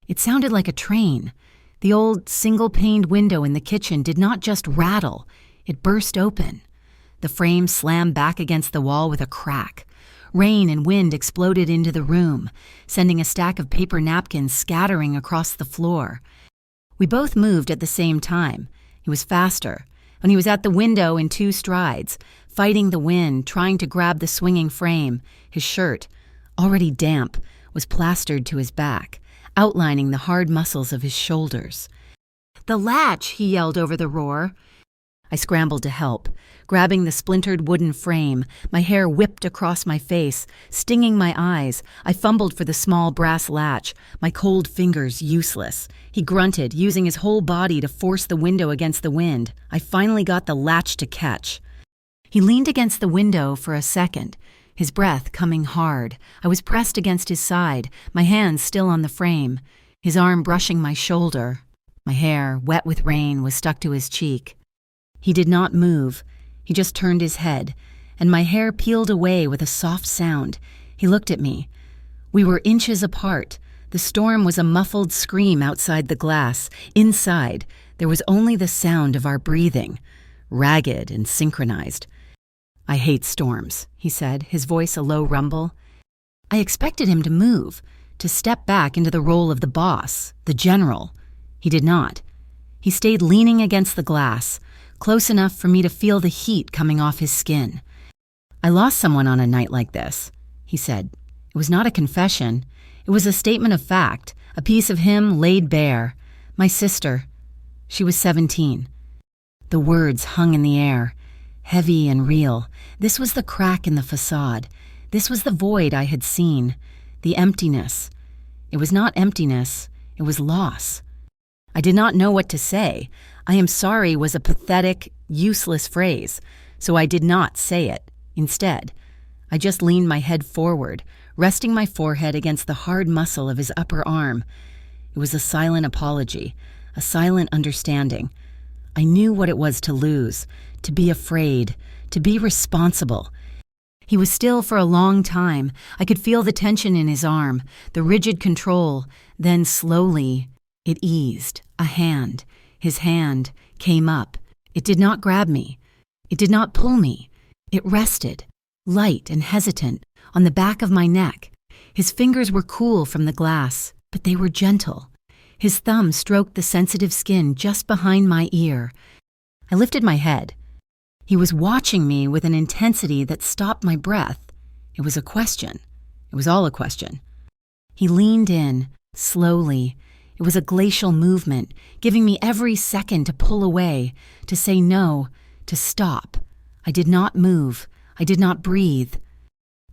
It sounded like a train. The old single-paned window in the kitchen did not just rattle, it burst open. The frame slammed back against the wall with a crack. Rain and wind exploded into the room, sending a stack of paper napkins scattering across the floor. We both moved at the same time. He was faster, and he was at the window in 2 strides, fighting the wind, trying to grab the swinging frame. His shirt, already damp, was plastered to his back, outlining the hard muscles of his shoulders. "The latch!" he yelled over the roar. I scrambled to help, grabbing the splintered wooden frame. My hair whipped across my face, stinging my eyes. I fumbled for the small brass latch, my cold fingers useless. He grunted, using his whole body to force the window against the wind. I finally got the latch to catch. He leaned against the window for a second, his breath coming hard. I was pressed against his side, my hands still on the frame, his arm brushing my shoulder. My hair, wet with rain, was stuck to his cheek. He did not move. He just turned his head, and my hair peeled away with a soft sound. He looked at me. We were inches apart. The storm was a muffled scream outside the glass. Inside, there was only the sound of our breathing, ragged and synchronized. "I hate storms," he said, his voice a low rumble. I expected him to move, to step back into the role of the boss, the general. He did not. He stayed leaning against the glass, close enough for me to feel the heat coming off his skin. "I lost someone on a night like this," he said. It was not a confession. It was a statement of fact, a piece of him laid bare. My sister. She was 17. The words hung in the air, heavy and real. This was the crack in the facade. This was the void I had seen, the emptiness. It was not emptiness, it was loss. I did not know what to say. "I am sorry" was a pathetic, useless phrase, so I did not say it. Instead, I just leaned my head forward, resting my forehead against the hard muscle of his upper arm. It was a silent apology, a silent understanding. I knew what it was to lose, to be afraid, to be responsible. He was still for a long time. I could feel the tension in his arm, the rigid control. Then slowly, it eased. A hand, his hand, came up. It did not grab me. It did not pull me. It rested, light and hesitant, on the back of my neck. His fingers were cool from the glass, but they were gentle. His thumb stroked the sensitive skin just behind my ear. I lifted my head. He was watching me with an intensity that stopped my breath. It was a question. It was all a question. He leaned in, slowly. It was a glacial movement, giving me every second to pull away, to say no, to stop. I did not move. I did not breathe.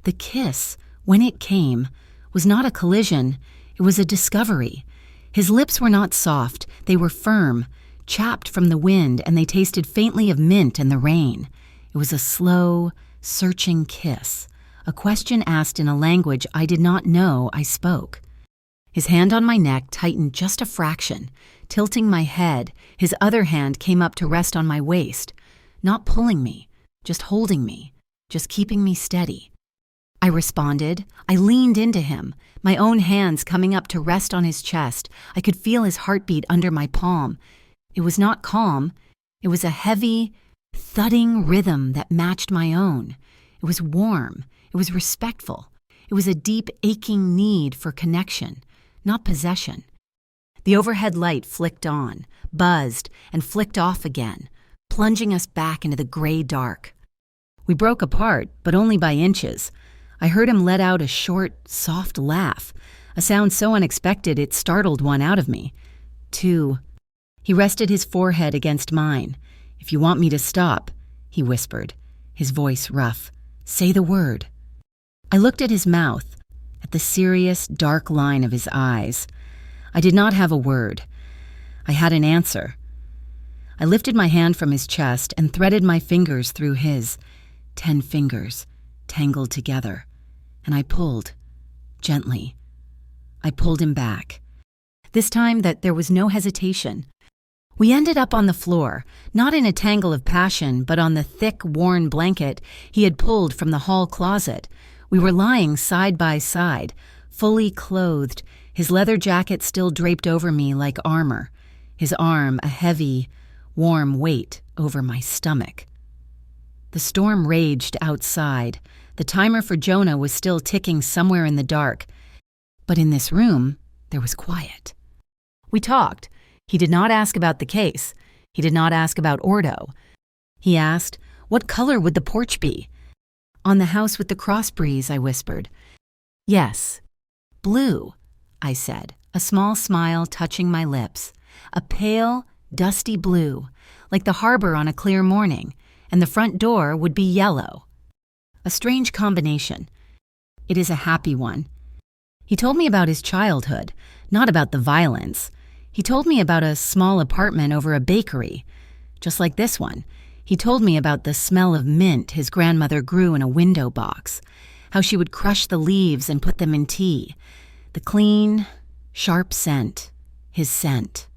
The kiss, when it came, was not a collision. It was a discovery. His lips were not soft. They were firm, chapped from the wind, and they tasted faintly of mint and the rain. It was a slow, searching kiss, a question asked in a language I did not know I spoke. His hand on my neck tightened just a fraction. Tilting my head, his other hand came up to rest on my waist, not pulling me, just holding me, just keeping me steady. I responded. I leaned into him, my own hands coming up to rest on his chest. I could feel his heartbeat under my palm. It was not calm. It was a heavy, thudding rhythm that matched my own. It was warm. It was respectful. It was a deep, aching need for connection, not possession. The overhead light flicked on, buzzed, and flicked off again, plunging us back into the gray dark. We broke apart, but only by inches. I heard him let out a short, soft laugh, a sound so unexpected it startled one out of me. 2. He rested his forehead against mine. "If you want me to stop," he whispered, his voice rough, "say the word." I looked at his mouth, at the serious, dark line of his eyes. I did not have a word. I had an answer. I lifted my hand from his chest and threaded my fingers through his, 10 fingers, tangled together, and I pulled, gently. I pulled him back. This time that there was no hesitation. We ended up on the floor, not in a tangle of passion, but on the thick, worn blanket he had pulled from the hall closet. We were lying side by side, fully clothed, his leather jacket still draped over me like armor, his arm a heavy, warm weight over my stomach. The storm raged outside. The timer for Jonah was still ticking somewhere in the dark. But in this room, there was quiet. We talked. He did not ask about the case. He did not ask about Ordo. He asked, "What color would the porch be?" "On the house with the cross breeze," I whispered. "Yes." "Blue," I said, a small smile touching my lips. "A pale, dusty blue, like the harbor on a clear morning, and the front door would be yellow." A strange combination. It is a happy one. He told me about his childhood, not about the violence. He told me about a small apartment over a bakery, just like this one. He told me about the smell of mint his grandmother grew in a window box, how she would crush the leaves and put them in tea. The clean, sharp scent, his scent.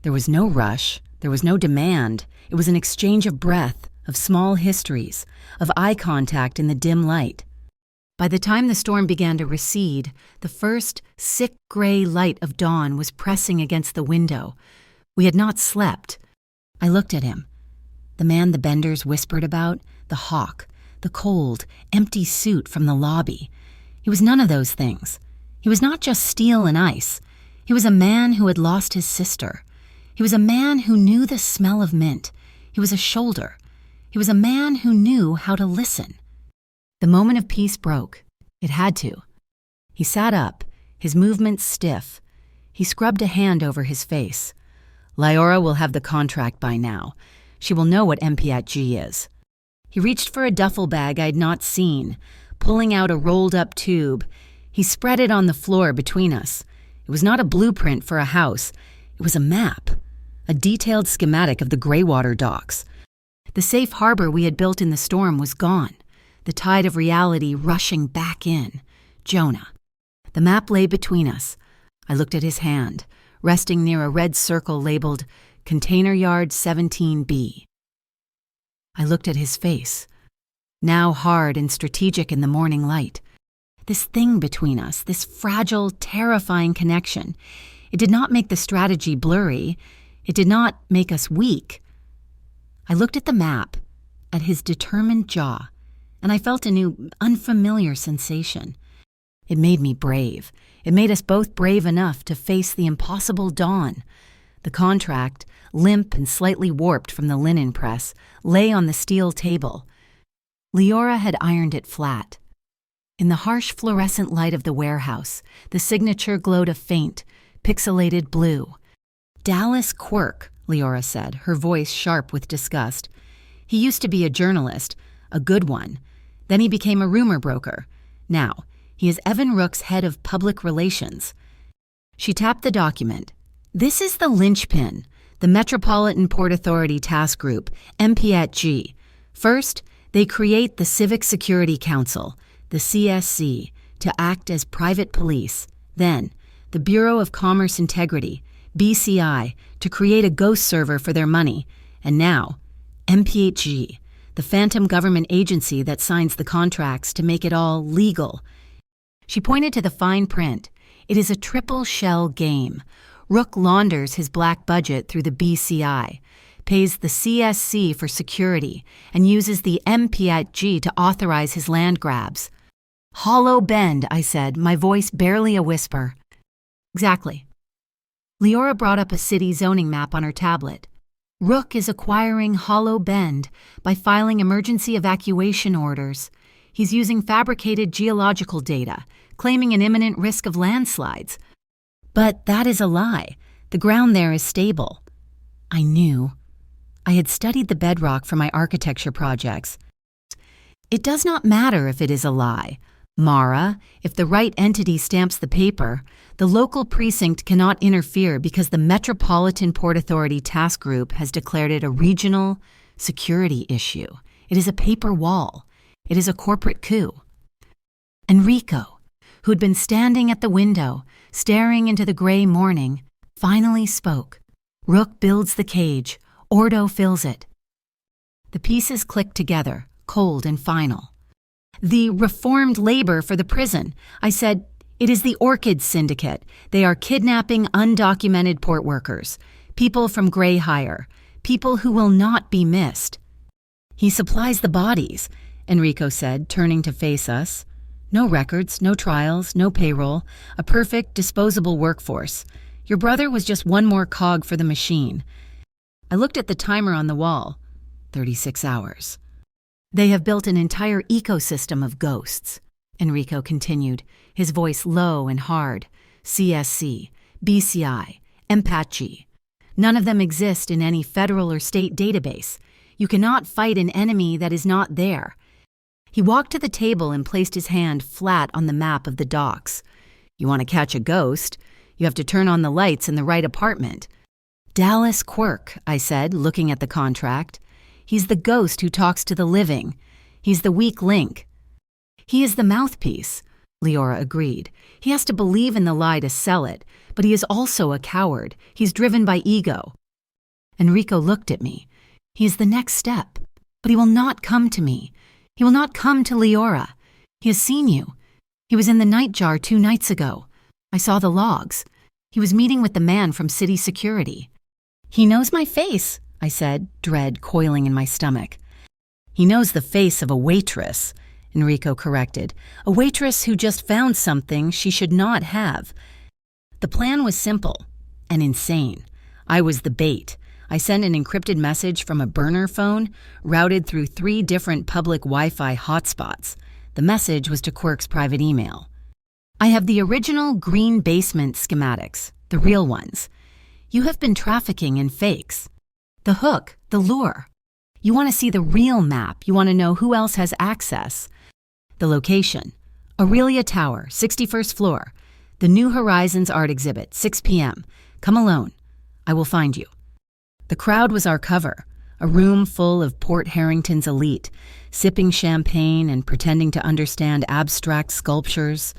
There was no rush, there was no demand. It was an exchange of breath, of small histories, of eye contact in the dim light. By the time the storm began to recede, the first sick gray light of dawn was pressing against the window. We had not slept. I looked at him. The man the Benders whispered about, the hawk, the cold, empty suit from the lobby. He was none of those things. He was not just steel and ice. He was a man who had lost his sister. He was a man who knew the smell of mint. He was a shoulder. He was a man who knew how to listen. The moment of peace broke. It had to. He sat up, his movements stiff. He scrubbed a hand over his face. "Lyora will have the contract by now. She will know what MP@G is." He reached for a duffel bag I'd not seen, pulling out a rolled-up tube. He spread it on the floor between us. It was not a blueprint for a house. It was a map, a detailed schematic of the Greywater docks. The safe harbor we had built in the storm was gone, the tide of reality rushing back in. Jonah. The map lay between us. I looked at his hand, resting near a red circle labeled Container Yard 17B. I looked at his face, now hard and strategic in the morning light. This thing between us, this fragile, terrifying connection, it did not make the strategy blurry. It did not make us weak. I looked at the map, at his determined jaw, and I felt a new, unfamiliar sensation. It made me brave. It made us both brave enough to face the impossible dawn. The contract, limp and slightly warped from the linen press, lay on the steel table. Leora had ironed it flat. In the harsh fluorescent light of the warehouse, the signature glowed a faint, pixelated blue. "Dallas Quirk," Leora said, her voice sharp with disgust. "He used to be a journalist, a good one. Then he became a rumor broker. Now, he is Evan Rook's head of public relations." She tapped the document. "This is the linchpin, the Metropolitan Port Authority Task Group, MPATG. First, they create the Civic Security Council, the CSC, to act as private police. Then, the Bureau of Commerce Integrity, BCI, to create a ghost server for their money. And now, MPHG, the phantom government agency that signs the contracts to make it all legal." She pointed to the fine print. "It is a triple shell game. Rook launders his black budget through the BCI, pays the CSC for security, and uses the MPHG to authorize his land grabs." "Hollow Bend," I said, my voice barely a whisper. "Exactly." Leora brought up a city zoning map on her tablet. "Rook is acquiring Hollow Bend by filing emergency evacuation orders. He's using fabricated geological data, claiming an imminent risk of landslides. But that is a lie. The ground there is stable." I knew. I had studied the bedrock for my architecture projects. "It does not matter if it is a lie. Mara, if the right entity stamps the paper, the local precinct cannot interfere because the Metropolitan Port Authority Task Group has declared it a regional security issue. It is a paper wall. It is a corporate coup." Enrico, who had been standing at the window, staring into the gray morning, finally spoke. "Rook builds the cage. Ordo fills it." The pieces clicked together, cold and final. "The reformed labor for the prison," I said. "It is the Orchid Syndicate. They are kidnapping undocumented port workers, people from gray hire, people who will not be missed." "He supplies the bodies," Enrico said, turning to face us. "No records, no trials, no payroll, a perfect, disposable workforce. Your brother was just one more cog for the machine." I looked at the timer on the wall. 36 hours. "They have built an entire ecosystem of ghosts," Enrico continued, his voice low and hard. "CSC, BCI, MPATG. None of them exist in any federal or state database. You cannot fight an enemy that is not there." He walked to the table and placed his hand flat on the map of the docks. "You want to catch a ghost? You have to turn on the lights in the right apartment." "Dallas Quirk," I said, looking at the contract. "He's the ghost who talks to the living. He's the weak link." "He is the mouthpiece," Leora agreed. "He has to believe in the lie to sell it, but he is also a coward. He's driven by ego." Enrico looked at me. "He is the next step, but he will not come to me. He will not come to Leora. He has seen you. He was in the nightjar 2 nights ago. I saw the logs. He was meeting with the man from city security." "He knows my face," I said, dread coiling in my stomach. "He knows the face of a waitress," Enrico corrected. "A waitress who just found something she should not have." The plan was simple and insane. I was the bait. I sent an encrypted message from a burner phone, routed through 3 different public Wi-Fi hotspots. The message was to Quirk's private email. "I have the original green basement schematics, the real ones. You have been trafficking in fakes. The hook, the lure. You want to see the real map. You want to know who else has access. The location, Aurelia Tower, 61st floor. The New Horizons art exhibit, 6 p.m. Come alone. I will find you." The crowd was our cover, a room full of Port Harrington's elite, sipping champagne and pretending to understand abstract sculptures.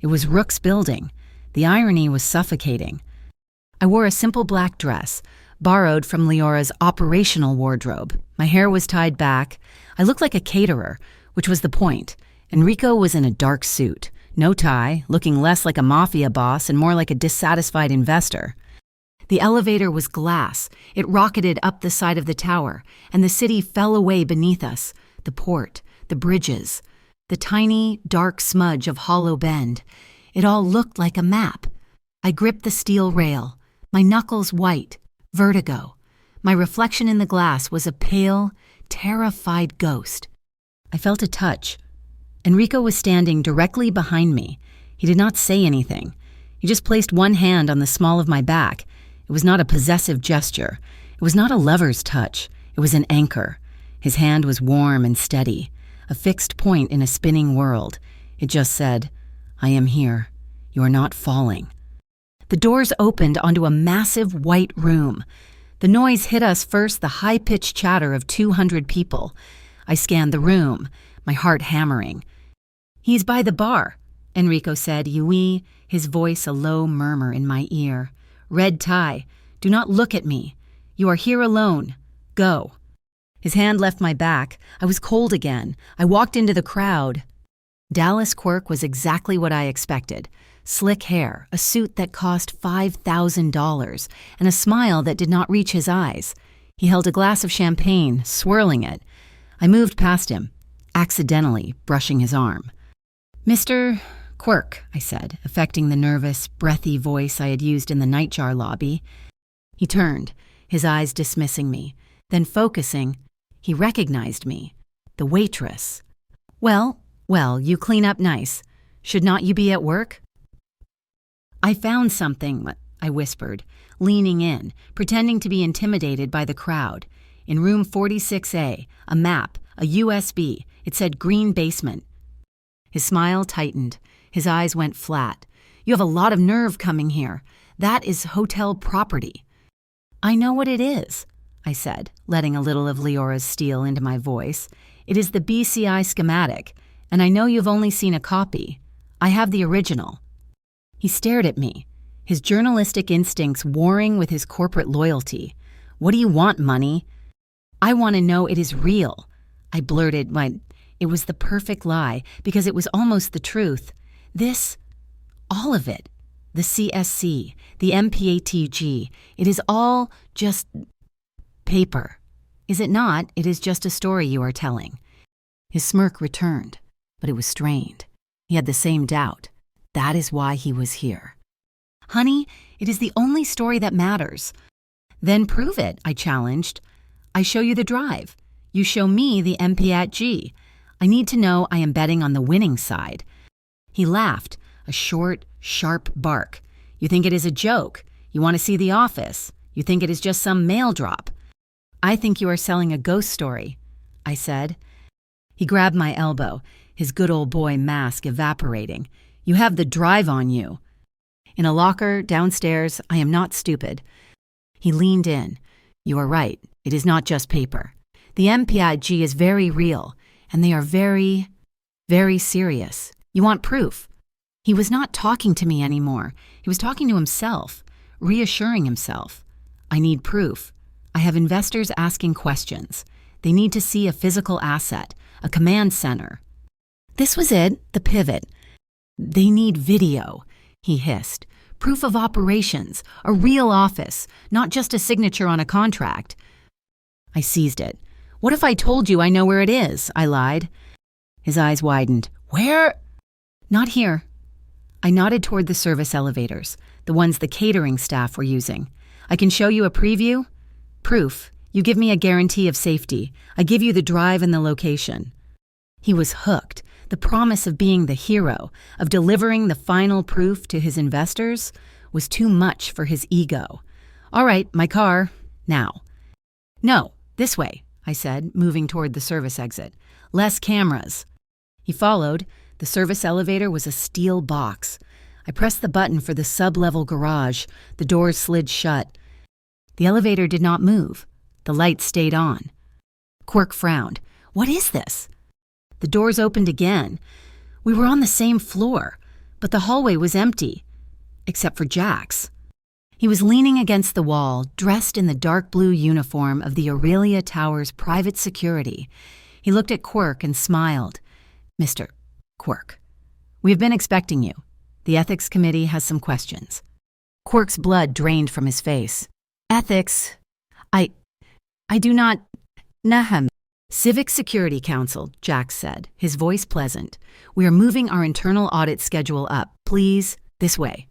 It was Rook's building. The irony was suffocating. I wore a simple black dress, borrowed from Leora's operational wardrobe. My hair was tied back. I looked like a caterer, which was the point. Enrico was in a dark suit, no tie, looking less like a mafia boss and more like a dissatisfied investor. The elevator was glass. It rocketed up the side of the tower, and the city fell away beneath us. The port, the bridges, the tiny, dark smudge of Hollow Bend. It all looked like a map. I gripped the steel rail, my knuckles white, vertigo. My reflection in the glass was a pale, terrified ghost. I felt a touch. Enrico was standing directly behind me. He did not say anything. He just placed one hand on the small of my back. It was not a possessive gesture. It was not a lover's touch. It was an anchor. His hand was warm and steady, a fixed point in a spinning world. It just said, "I am here. You are not falling." The doors opened onto a massive white room. The noise hit us first, the high-pitched chatter of 200 people. I scanned the room, my heart hammering. "He's by the bar," Enrico said, "Oui," his voice a low murmur in my ear. "Red tie. Do not look at me. You are here alone. Go." His hand left my back. I was cold again. I walked into the crowd. Dallas Quirk was exactly what I expected. Slick hair, a suit that cost $5,000, and a smile that did not reach his eyes. He held a glass of champagne, swirling it. I moved past him, accidentally brushing his arm. "Mr. Quirk," I said, affecting the nervous, breathy voice I had used in the nightjar lobby. He turned, his eyes dismissing me. Then focusing, he recognized me. The waitress. Well, you clean up nice. Should not you be at work?" "I found something," I whispered, leaning in, pretending to be intimidated by the crowd. "In room 46A, a map, a USB. It said green basement." His smile tightened. His eyes went flat. "You have a lot of nerve coming here. That is hotel property." "I know what it is," I said, letting a little of Leora's steel into my voice. "It is the BCI schematic, and I know you've only seen a copy. I have the original." He stared at me, his journalistic instincts warring with his corporate loyalty. "What do you want, money?" "I want to know it is real." I blurted, it was the perfect lie, because it was almost the truth. All of it, the CSC, the MPATG, it is all just paper. Is it not? It is just a story you are telling. His smirk returned, but it was strained. He had the same doubt. That is why he was here. "Honey, it is the only story that matters." "Then prove it," I challenged. "I show you the drive. You show me the MPATG. I need to know I am betting on the winning side." He laughed, a short, sharp bark. "You think it is a joke. You want to see the office. You think it is just some mail drop." "I think you are selling a ghost story," I said. He grabbed my elbow, his good old boy mask evaporating. "You have the drive on you." "In a locker, downstairs. I am not stupid." He leaned in. "You are right. It is not just paper. The MPIG is very real, and they are very, very serious. You want proof." He was not talking to me anymore. He was talking to himself, reassuring himself. "I need proof. I have investors asking questions. They need to see a physical asset, a command center." This was it, the pivot. "They need video," he hissed. "Proof of operations, a real office, not just a signature on a contract." I seized it. "What if I told you I know where it is?" I lied. His eyes widened. "Where?" "Not here." I nodded toward the service elevators, the ones the catering staff were using. "I can show you a preview?" "Proof. You give me a guarantee of safety. I give you the drive and the location." He was hooked. The promise of being the hero, of delivering the final proof to his investors, was too much for his ego. "All right, my car. Now." "No, this way," I said, moving toward the service exit. "Less cameras." He followed. The service elevator was a steel box. I pressed the button for the sub-level garage. The doors slid shut. The elevator did not move. The lights stayed on. Quirk frowned. "What is this?" The doors opened again. We were on the same floor, but the hallway was empty, except for Jack's. He was leaning against the wall, dressed in the dark blue uniform of the Aurelia Towers private security. He looked at Quirk and smiled. "Mr. Quirk, we have been expecting you. The ethics committee has some questions." Quirk's blood drained from his face. "Ethics? I do not... Nahem." "Civic Security Council," Jack said, his voice pleasant. "We are moving our internal audit schedule up. Please, this way."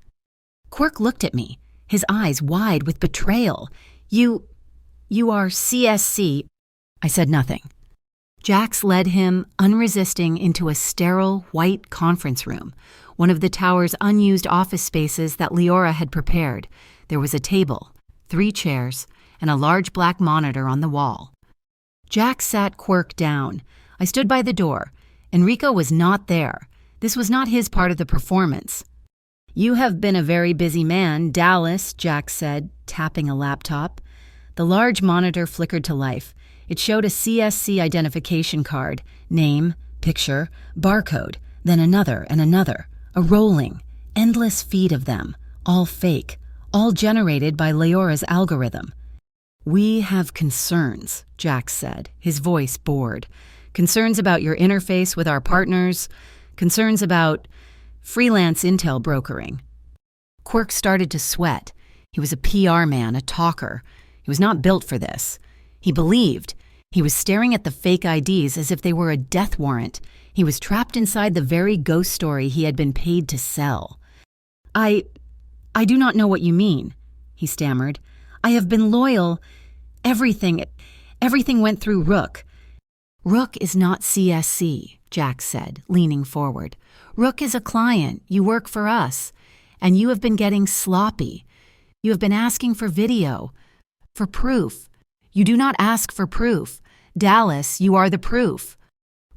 Quirk looked at me, his eyes wide with betrayal. You You are CSC. I said nothing. Jax led him, unresisting, into a sterile, white conference room, one of the tower's unused office spaces that Leora had prepared. There was a table, 3 chairs, and a large black monitor on the wall. Jax sat Quirk down. I stood by the door. Enrico was not there. This was not his part of the performance. You have been a very busy man, Dallas, Jax said, tapping a laptop. The large monitor flickered to life. It showed a CSC identification card, name, picture, barcode, then another and another. A rolling, endless feed of them, all fake, all generated by Leora's algorithm. We have concerns, Jax said, his voice bored. Concerns about your interface with our partners, concerns about freelance intel brokering. Quirk started to sweat. He was a PR man, a talker. He was not built for this. He believed. He was staring at the fake IDs as if they were a death warrant. He was trapped inside the very ghost story he had been paid to sell. I do not know what you mean, he stammered. I have been loyal. Everything went through Rook. Rook is not CSC, Jax said, leaning forward. Rook is a client. You work for us. And you have been getting sloppy. You have been asking for video, for proof. You do not ask for proof. Dallas, you are the proof.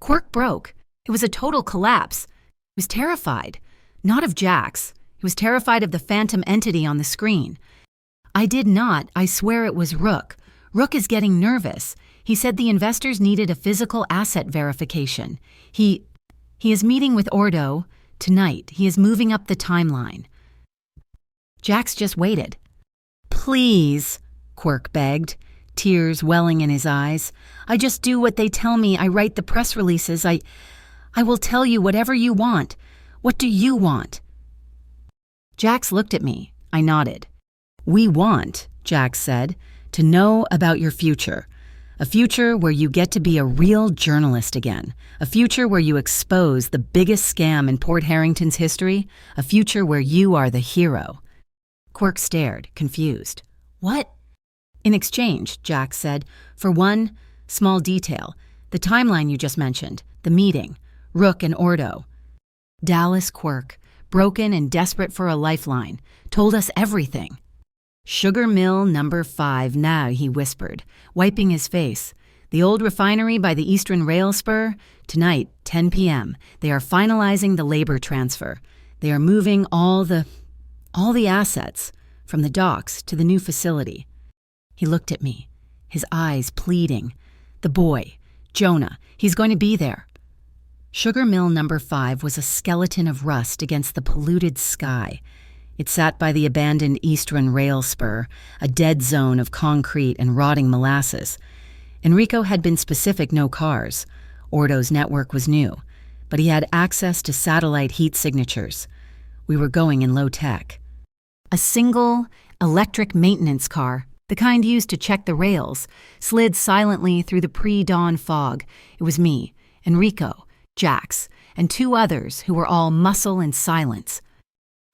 Quirk broke. It was a total collapse. He was terrified. Not of Jax. He was terrified of the phantom entity on the screen. I swear it was Rook. Rook is getting nervous. He said the investors needed a physical asset verification. He is meeting with Ordo tonight. He is moving up the timeline. Jax just waited. Please, Quirk begged, tears welling in his eyes. I just do what they tell me. I write the press releases. I will tell you whatever you want. What do you want? Jax looked at me. I nodded. We want, Jax said, to know about your future. A future where you get to be a real journalist again. A future where you expose the biggest scam in Port Harrington's history. A future where you are the hero. Quirk stared, confused. What? In exchange, Jax said, for one small detail, the timeline you just mentioned, the meeting, Rook and Ordo. Dallas Quirk, broken and desperate for a lifeline, told us everything. Sugar Mill number 5 now, he whispered, wiping his face. The old refinery by the Eastern Rail Spur? Tonight, 10 p.m. They are finalizing the labor transfer. They are moving all the assets from the docks to the new facility. He looked at me, his eyes pleading. The boy, Jonah, he's going to be there. Sugar Mill number 5 was a skeleton of rust against the polluted sky. It sat by the abandoned Eastern Rail Spur, a dead zone of concrete and rotting molasses. Enrico had been specific no cars. Ordo's network was new, but he had access to satellite heat signatures. We were going in low tech. A single electric maintenance car, the kind used to check the rails, slid silently through the pre-dawn fog. It was me, Enrico, Jax, and 2 others who were all muscle and silence.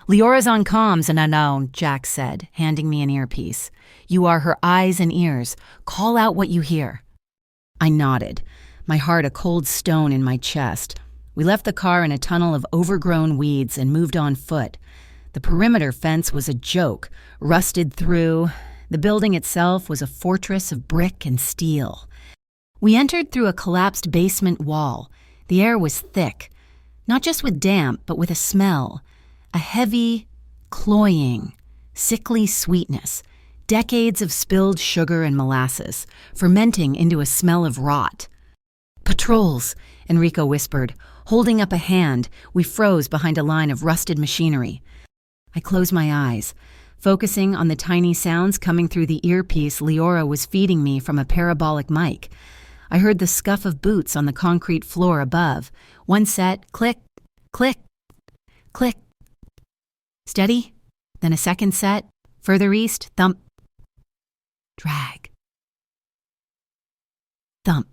Leora's on comms and unknown, Jax said, handing me an earpiece. You are her eyes and ears. Call out what you hear. I nodded, my heart a cold stone in my chest. We left the car in a tunnel of overgrown weeds and moved on foot. The perimeter fence was a joke, rusted through. The building itself was a fortress of brick and steel. We entered through a collapsed basement wall. The air was thick, not just with damp, but with a smell. A heavy, cloying, sickly sweetness, decades of spilled sugar and molasses, fermenting into a smell of rot. Patrols, Enrico whispered. Holding up a hand, we froze behind a line of rusted machinery. I closed my eyes, focusing on the tiny sounds coming through the earpiece Leora was feeding me from a parabolic mic. I heard the scuff of boots on the concrete floor above. One set, click, click, click. Steady, then a second set, further east, thump, drag, thump,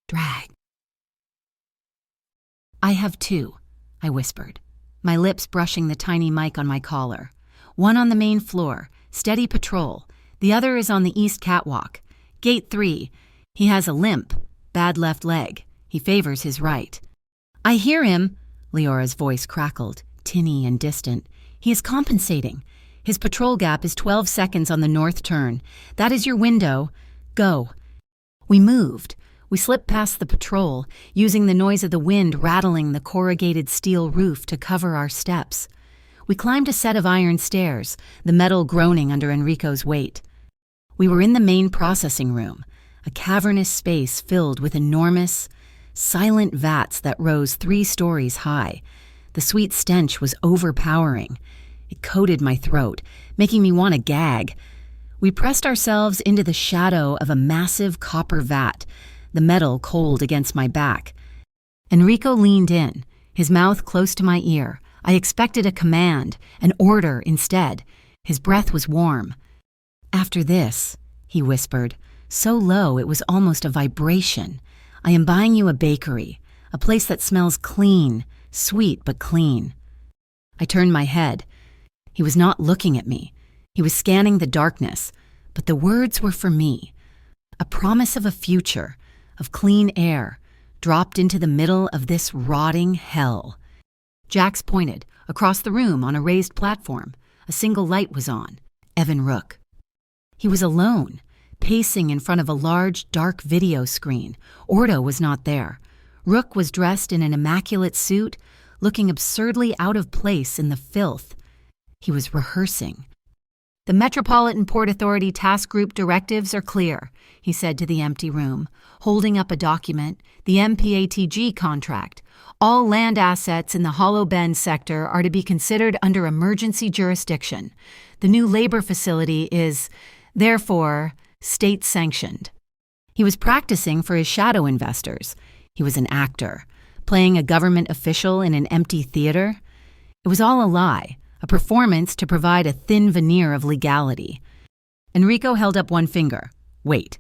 drag. I have 2, I whispered, my lips brushing the tiny mic on my collar. One on the main floor, Steady patrol. The other is on the east catwalk. Gate 3. He has a limp. Bad left leg. He favors his right. I hear him. Leora's voice crackled, tinny and distant. He is compensating. His patrol gap is 12 seconds on the north turn. That is your window. Go. We moved. We slipped past the patrol, using the noise of the wind rattling the corrugated steel roof to cover our steps. We climbed a set of iron stairs, the metal groaning under Enrico's weight. We were in the main processing room, a cavernous space filled with enormous, silent vats that rose 3 stories high. The sweet stench was overpowering. It coated my throat, making me want to gag. We pressed ourselves into the shadow of a massive copper vat, the metal cold against my back. Enrico leaned in, his mouth close to my ear. I expected a command, an order instead. His breath was warm. After this, he whispered, so low it was almost a vibration, I am buying you a bakery, a place that smells clean, sweet but clean. I turned my head. He was not looking at me. He was scanning the darkness, but the words were for me. A promise of a future, of clean air, dropped into the middle of this rotting hell. Jax pointed, across the room on a raised platform. A single light was on. Evan Rook. He was alone, pacing in front of a large, dark video screen. Ordo was not there. Rook was dressed in an immaculate suit, looking absurdly out of place in the filth. He was rehearsing. The Metropolitan Port Authority Task Group directives are clear, he said to the empty room, holding up a document, the MPATG contract. All land assets in the Hollow Bend sector are to be considered under emergency jurisdiction. The new labor facility is, therefore, state-sanctioned. He was practicing for his shadow investors. He was an actor, playing a government official in an empty theater. It was all a lie, a performance to provide a thin veneer of legality. Enrico held up one finger. Wait.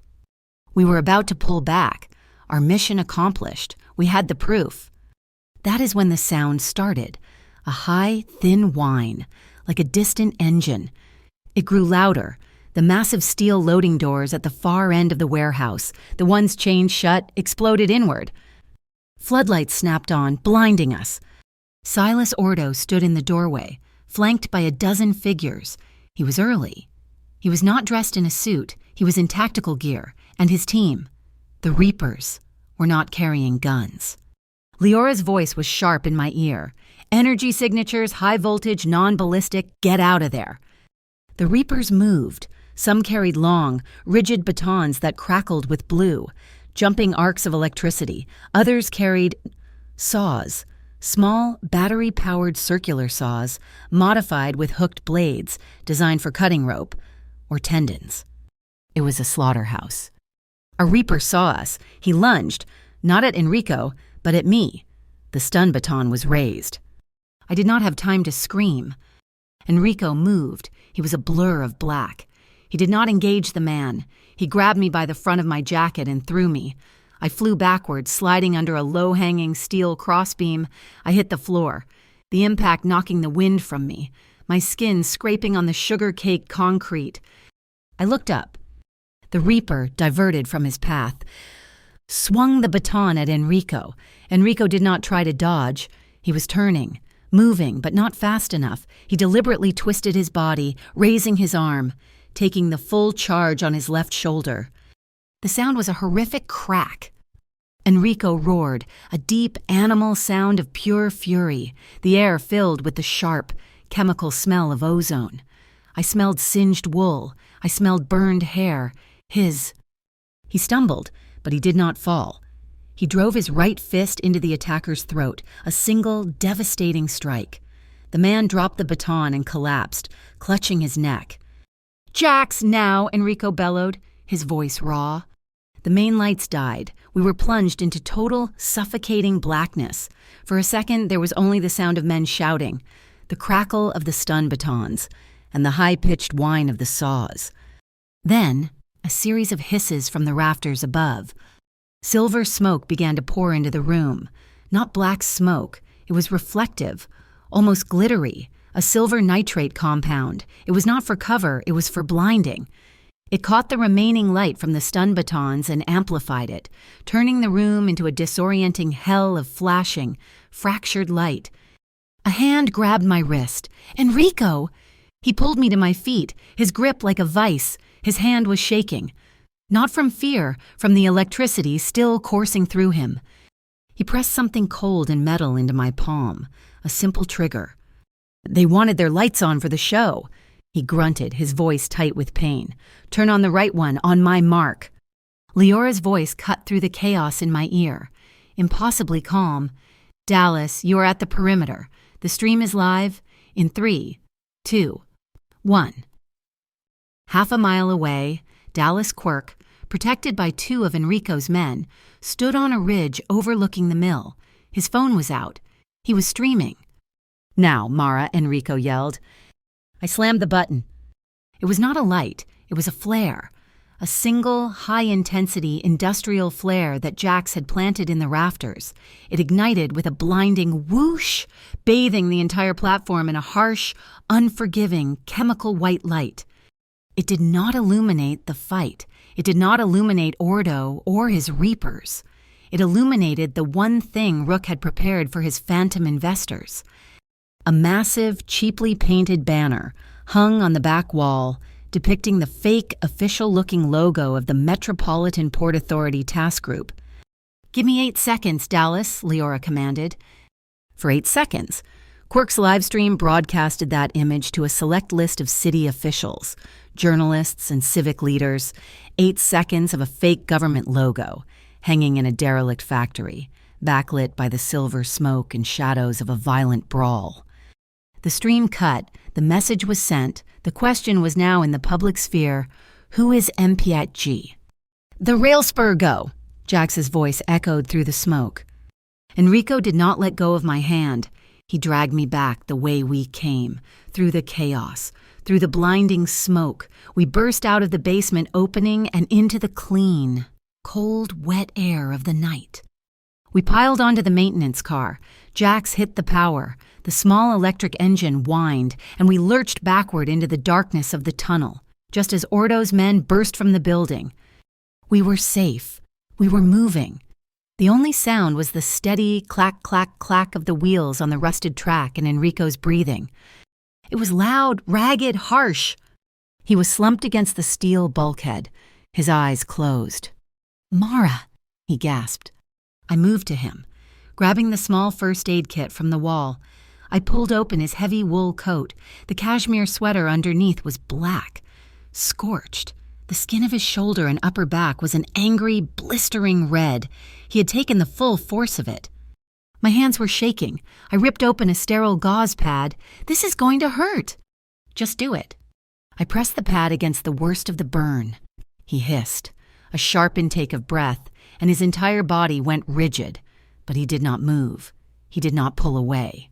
We were about to pull back. Our mission accomplished. We had the proof. That is when the sound started, a high, thin whine, like a distant engine. It grew louder. The massive steel loading doors at the far end of the warehouse, the ones chained shut, exploded inward. Floodlights snapped on, blinding us. Silas Ordo stood in the doorway, flanked by a dozen figures. He was early. He was not dressed in a suit. He was in tactical gear, and his team, the Reapers, were not carrying guns. Leora's voice was sharp in my ear. Energy signatures, high voltage, non-ballistic, get out of there. The Reapers moved. Some carried long, rigid batons that crackled with blue, jumping arcs of electricity. Others carried saws, small, battery-powered circular saws, modified with hooked blades, designed for cutting rope, or tendons. It was a slaughterhouse. A Reaper saw us. He lunged, not at Enrico, but at me. The stun baton was raised. I did not have time to scream. Enrico moved. He was a blur of black. He did not engage the man. He grabbed me by the front of my jacket and threw me. I flew backwards, sliding under a low-hanging steel crossbeam. I hit the floor, the impact knocking the wind from me, my skin scraping on the sugar-caked concrete. I looked up. The Reaper, diverted from his path, swung the baton at Enrico. Enrico did not try to dodge. He was turning, moving, but not fast enough. He deliberately twisted his body, raising his arm, taking the full charge on his left shoulder. The sound was a horrific crack. Enrico roared, a deep animal sound of pure fury, the air filled with the sharp, chemical smell of ozone. I smelled singed wool. I smelled burned hair. He stumbled, but he did not fall. He drove his right fist into the attacker's throat, a single, devastating strike. The man dropped the baton and collapsed, clutching his neck. "Jax, now!" Enrico bellowed, his voice raw. The main lights died. We were plunged into total, suffocating blackness. For a second, there was only the sound of men shouting, the crackle of the stun batons, and the high-pitched whine of the saws. Then, a series of hisses from the rafters above. Silver smoke began to pour into the room. Not black smoke. It was reflective, almost glittery, a silver nitrate compound. It was not for cover, it was for blinding. It caught the remaining light from the stun batons and amplified it, turning the room into a disorienting hell of flashing, fractured light. A hand grabbed my wrist. "Enrico!" He pulled me to my feet, his grip like a vice. His hand was shaking. Not from fear, from the electricity still coursing through him. He pressed something cold and metal into my palm, a simple trigger. "They wanted their lights on for the show." He grunted, his voice tight with pain. "Turn on the right one, on my mark." Leora's voice cut through the chaos in my ear, impossibly calm. "Dallas, you are at the perimeter. The stream is live in 3, 2, 1. Half a mile away, Dallas Quirk, protected by 2 of Enrico's men, stood on a ridge overlooking the mill. His phone was out. He was streaming. "Now, Mara," Enrico yelled. I slammed the button. It was not a light, it was a flare. A single, high-intensity industrial flare that Jax had planted in the rafters. It ignited with a blinding whoosh, bathing the entire platform in a harsh, unforgiving, chemical white light. It did not illuminate the fight. It did not illuminate Ordo or his Reapers. It illuminated the one thing Rook had prepared for his phantom investors. A massive, cheaply painted banner hung on the back wall, depicting the fake, official-looking logo of the Metropolitan Port Authority Task Group. "Give me 8 seconds, Dallas," Leora commanded. For 8 seconds, Quirk's livestream broadcasted that image to a select list of city officials, journalists, and civic leaders. 8 seconds of a fake government logo, hanging in a derelict factory, backlit by the silver smoke and shadows of a violent brawl. The stream cut, the message was sent, the question was now in the public sphere: who is MPG? "The rail spur go," Jax's voice echoed through the smoke. Enrico did not let go of my hand. He dragged me back the way we came, through the chaos, through the blinding smoke. We burst out of the basement opening and into the clean, cold, wet air of the night. We piled onto the maintenance car. Jax hit the power. The small electric engine whined, and we lurched backward into the darkness of the tunnel, just as Ordo's men burst from the building. We were safe. We were moving. The only sound was the steady clack, clack, clack of the wheels on the rusted track and Enrico's breathing. It was loud, ragged, harsh. He was slumped against the steel bulkhead, his eyes closed. "Mara," he gasped. I moved to him, grabbing the small first aid kit from the wall. I pulled open his heavy wool coat. The cashmere sweater underneath was black, scorched. The skin of his shoulder and upper back was an angry, blistering red. He had taken the full force of it. My hands were shaking. I ripped open a sterile gauze pad. "This is going to hurt." "Just do it." I pressed the pad against the worst of the burn. He hissed, a sharp intake of breath, and his entire body went rigid. But he did not move. He did not pull away.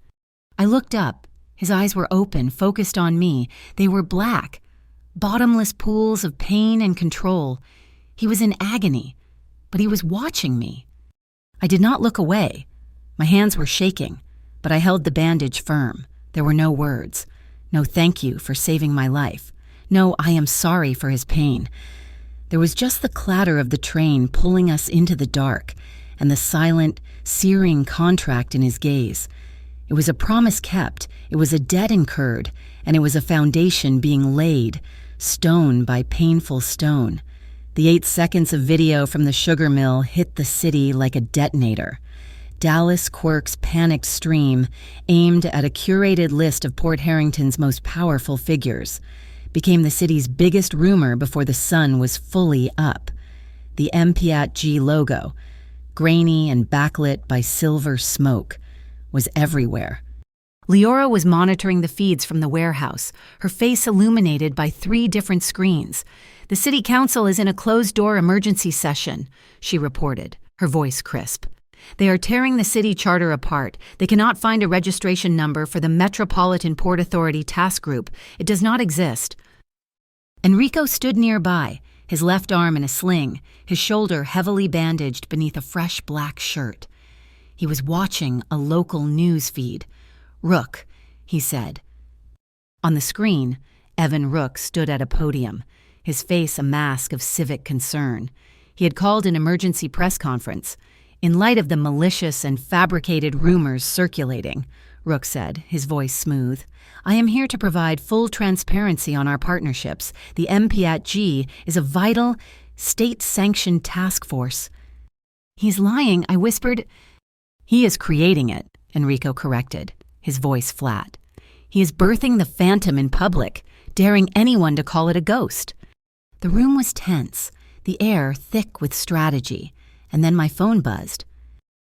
I looked up. His eyes were open, focused on me. They were black, bottomless pools of pain and control. He was in agony, but he was watching me. I did not look away. My hands were shaking, but I held the bandage firm. There were no words. No thank you for saving my life. No I am sorry for his pain. There was just the clatter of the train pulling us into the dark, and the silent, searing contract in his gaze. It was a promise kept, it was a debt incurred, and it was a foundation being laid, stone by painful stone. The 8 seconds of video from the sugar mill hit the city like a detonator. Dallas Quirk's panicked stream, aimed at a curated list of Port Harrington's most powerful figures, became the city's biggest rumor before the sun was fully up. The MPG logo, grainy and backlit by silver smoke, was everywhere. Leora was monitoring the feeds from the warehouse, her face illuminated by 3 different screens. "The city council is in a closed-door emergency session," she reported, her voice crisp. "They are tearing the city charter apart. They cannot find a registration number for the Metropolitan Port Authority Task Group. It does not exist." Enrico stood nearby, his left arm in a sling, his shoulder heavily bandaged beneath a fresh black shirt. He was watching a local news feed. "Rook," he said, On the screen, Evan Rook stood at a podium, his face a mask of civic concern. He had called an emergency press conference. In light of the malicious and fabricated rumors circulating, Rook said, his voice smooth, I am here to provide full transparency on our partnerships. The MPAT-G is a vital, state-sanctioned task force. He's lying, I whispered. He is creating it, Enrico corrected, his voice flat. He is birthing the phantom in public, daring anyone to call it a ghost. The room was tense, the air thick with strategy, and then my phone buzzed.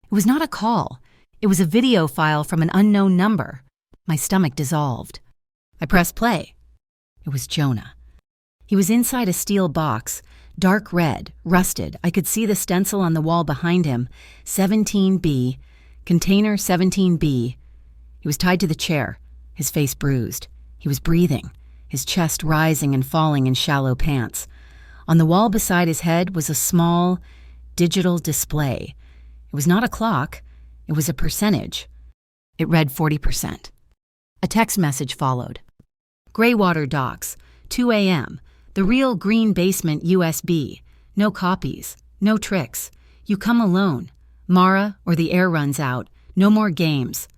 It was not a call. It was a video file from an unknown number. My stomach dissolved. I pressed play. It was Jonah. He was inside a steel box, dark red, rusted. I could see the stencil on the wall behind him, 17B, container 17B. He was tied to the chair, his face bruised. He was breathing, his chest rising and falling in shallow pants. On the wall beside his head was a small, digital display. It was not a clock. It was a percentage. It read 40%. A text message followed. Greywater Docks, 2 a.m. The real Green Basement USB. No copies. No tricks. You come alone. Mara, or the air runs out. No more games.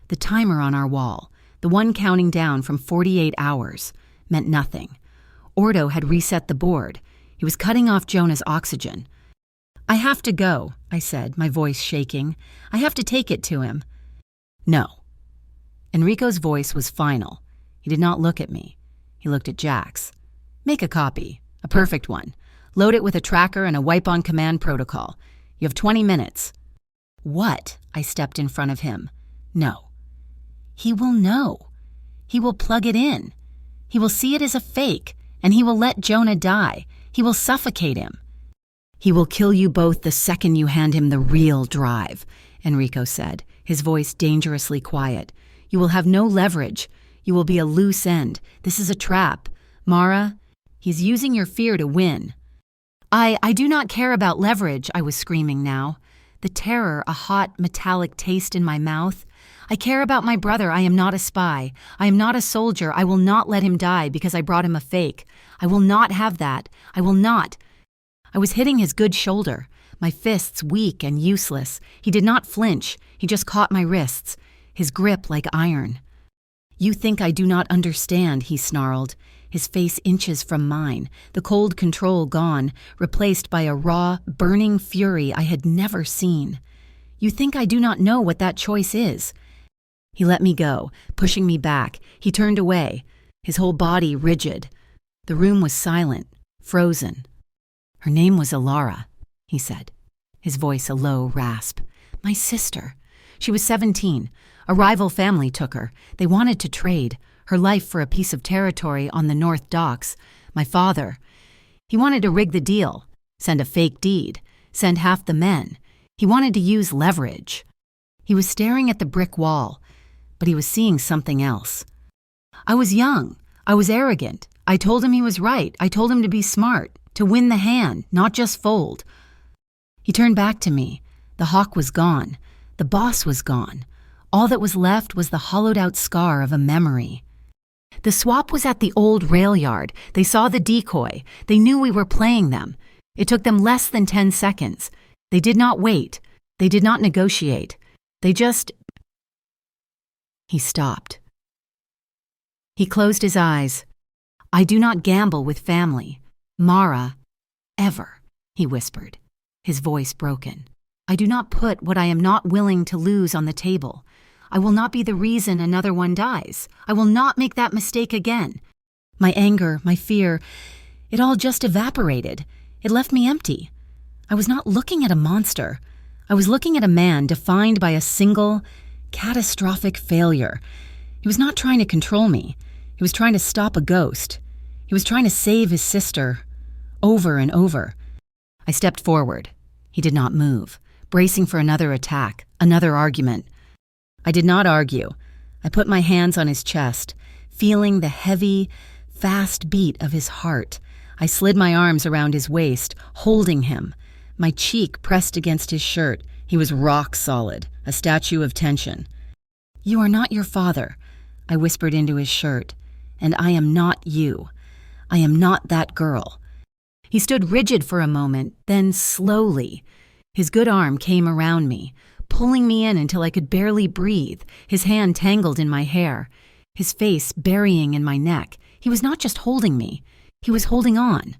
The timer on our wall, the one counting down from 48 hours, meant nothing. Ordo had reset the board. He was cutting off Jonah's oxygen. I have to go, I said, my voice shaking. I have to take it to him. No. Enrico's voice was final. He did not look at me. He looked at Jax. Make a copy, a perfect one. Load it with a tracker and a wipe-on-command protocol. You have 20 minutes. What? I stepped in front of him. No. He will know. He will plug it in. He will see it as a fake, and he will let Jonah die. He will suffocate him. He will kill you both the second you hand him the real drive, Enrico said, his voice dangerously quiet. You will have no leverage. You will be a loose end. This is a trap. Mara, he's using your fear to win. I do not care about leverage, I was screaming now. The terror, a hot, metallic taste in my mouth. I care about my brother. I am not a spy. I am not a soldier. I will not let him die because I brought him a fake. I will not have that. I will not. I was hitting his good shoulder, my fists weak and useless. He did not flinch. He just caught my wrists, his grip like iron. You think I do not understand, he snarled, his face inches from mine, the cold control gone, replaced by a raw, burning fury I had never seen. You think I do not know what that choice is. He let me go, pushing me back. He turned away, his whole body rigid. The room was silent, frozen. Her name was Alara, he said, his voice a low rasp. My sister. She was 17. A rival family took her. They wanted to trade, her life for a piece of territory on the North Docks. My father. He wanted to rig the deal, send a fake deed, send half the men. He wanted to use leverage. He was staring at the brick wall, but he was seeing something else. I was young. I was arrogant. I told him he was right. I told him to be smart, to win the hand, not just fold. He turned back to me. The hawk was gone. The boss was gone. All that was left was the hollowed-out scar of a memory. The swap was at the old rail yard. They saw the decoy. They knew we were playing them. It took them less than 10 seconds. They did not wait. They did not negotiate. They just... He stopped. He closed his eyes. I do not gamble with family. Mara, ever, he whispered, his voice broken. I do not put what I am not willing to lose on the table. I will not be the reason another one dies. I will not make that mistake again. My anger, my fear, it all just evaporated. It left me empty. I was not looking at a monster. I was looking at a man defined by a single, catastrophic failure. He was not trying to control me. He was trying to stop a ghost. He was trying to save his sister. Over and over. I stepped forward. He did not move, bracing for another attack, another argument. I did not argue. I put my hands on his chest, feeling the heavy, fast beat of his heart. I slid my arms around his waist, holding him. My cheek pressed against his shirt. He was rock solid, a statue of tension. You are not your father. I whispered into his shirt. And I am not you. I am not that girl. He stood rigid for a moment, then slowly. His good arm came around me, pulling me in until I could barely breathe, his hand tangled in my hair, his face burying in my neck. He was not just holding me, he was holding on.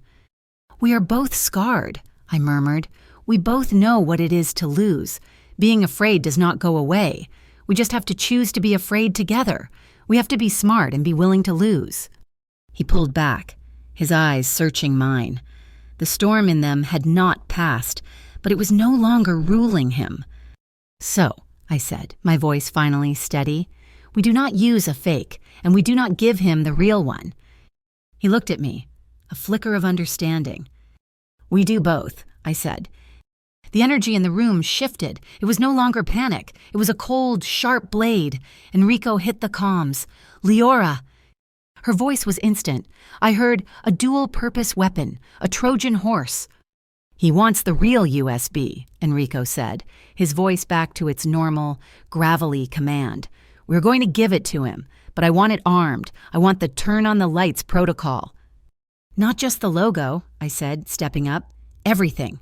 "We are both scarred," I murmured. "We both know what it is to lose. Being afraid does not go away. We just have to choose to be afraid together. We have to be smart and be willing to lose." He pulled back, his eyes searching mine. The storm in them had not passed, but it was no longer ruling him. "So," I said, my voice finally steady, "we do not use a fake, and we do not give him the real one." He looked at me, a flicker of understanding. "We do both," I said. The energy in the room shifted. It was no longer panic. It was a cold, sharp blade. Enrico hit the comms. "Leora!" Her voice was instant. I heard a dual-purpose weapon, a Trojan horse. "He wants the real USB," Enrico said, his voice back to its normal, gravelly command. "We're going to give it to him, but I want it armed. I want the turn-on-the-lights protocol." "Not just the logo," I said, stepping up. "Everything."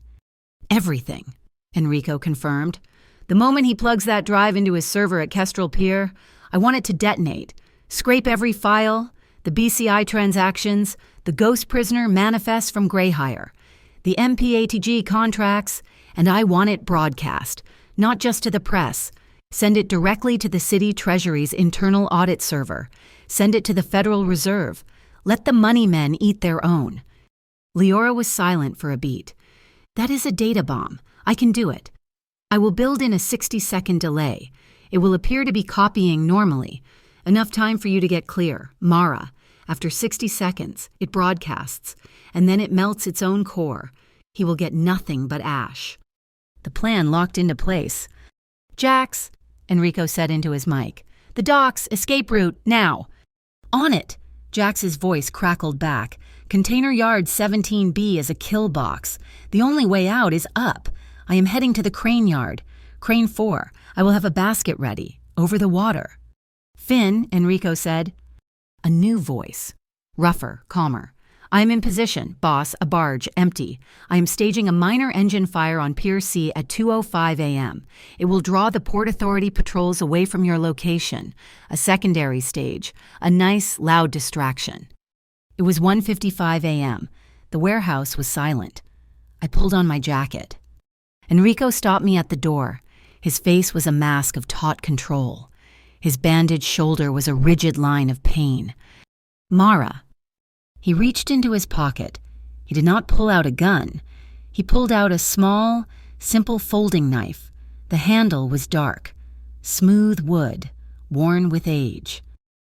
"Everything," Enrico confirmed. "The moment he plugs that drive into his server at Kestrel Pier, I want it to detonate. Scrape every file, the BCI transactions, the ghost prisoner manifest from Greyhire, the MPATG contracts, and I want it broadcast, not just to the press. Send it directly to the city treasury's internal audit server. Send it to the Federal Reserve. Let the money men eat their own." Leora was silent for a beat. "That is a data bomb. I can do it. I will build in a 60-second delay. It will appear to be copying normally. Enough time for you to get clear. Mara. After 60 seconds, it broadcasts, and then it melts its own core. He will get nothing but ash." The plan locked into place. "Jax," Enrico said into his mic. "The docks, escape route, now." "On it," Jax's voice crackled back. "Container Yard 17B is a kill box. The only way out is up. I am heading to the crane yard. Crane 4. I will have a basket ready. Over the water." "Finn," Enrico said. A new voice. Rougher, calmer. "I am in position, boss, a barge, empty. I am staging a minor engine fire on Pier C at 2:05 a.m. It will draw the Port Authority patrols away from your location. A secondary stage. A nice, loud distraction." It was 1:55 a.m. The warehouse was silent. I pulled on my jacket. Enrico stopped me at the door. His face was a mask of taut control. His bandaged shoulder was a rigid line of pain. "Mara." He reached into his pocket. He did not pull out a gun. He pulled out a small, simple folding knife. The handle was dark, smooth wood, worn with age.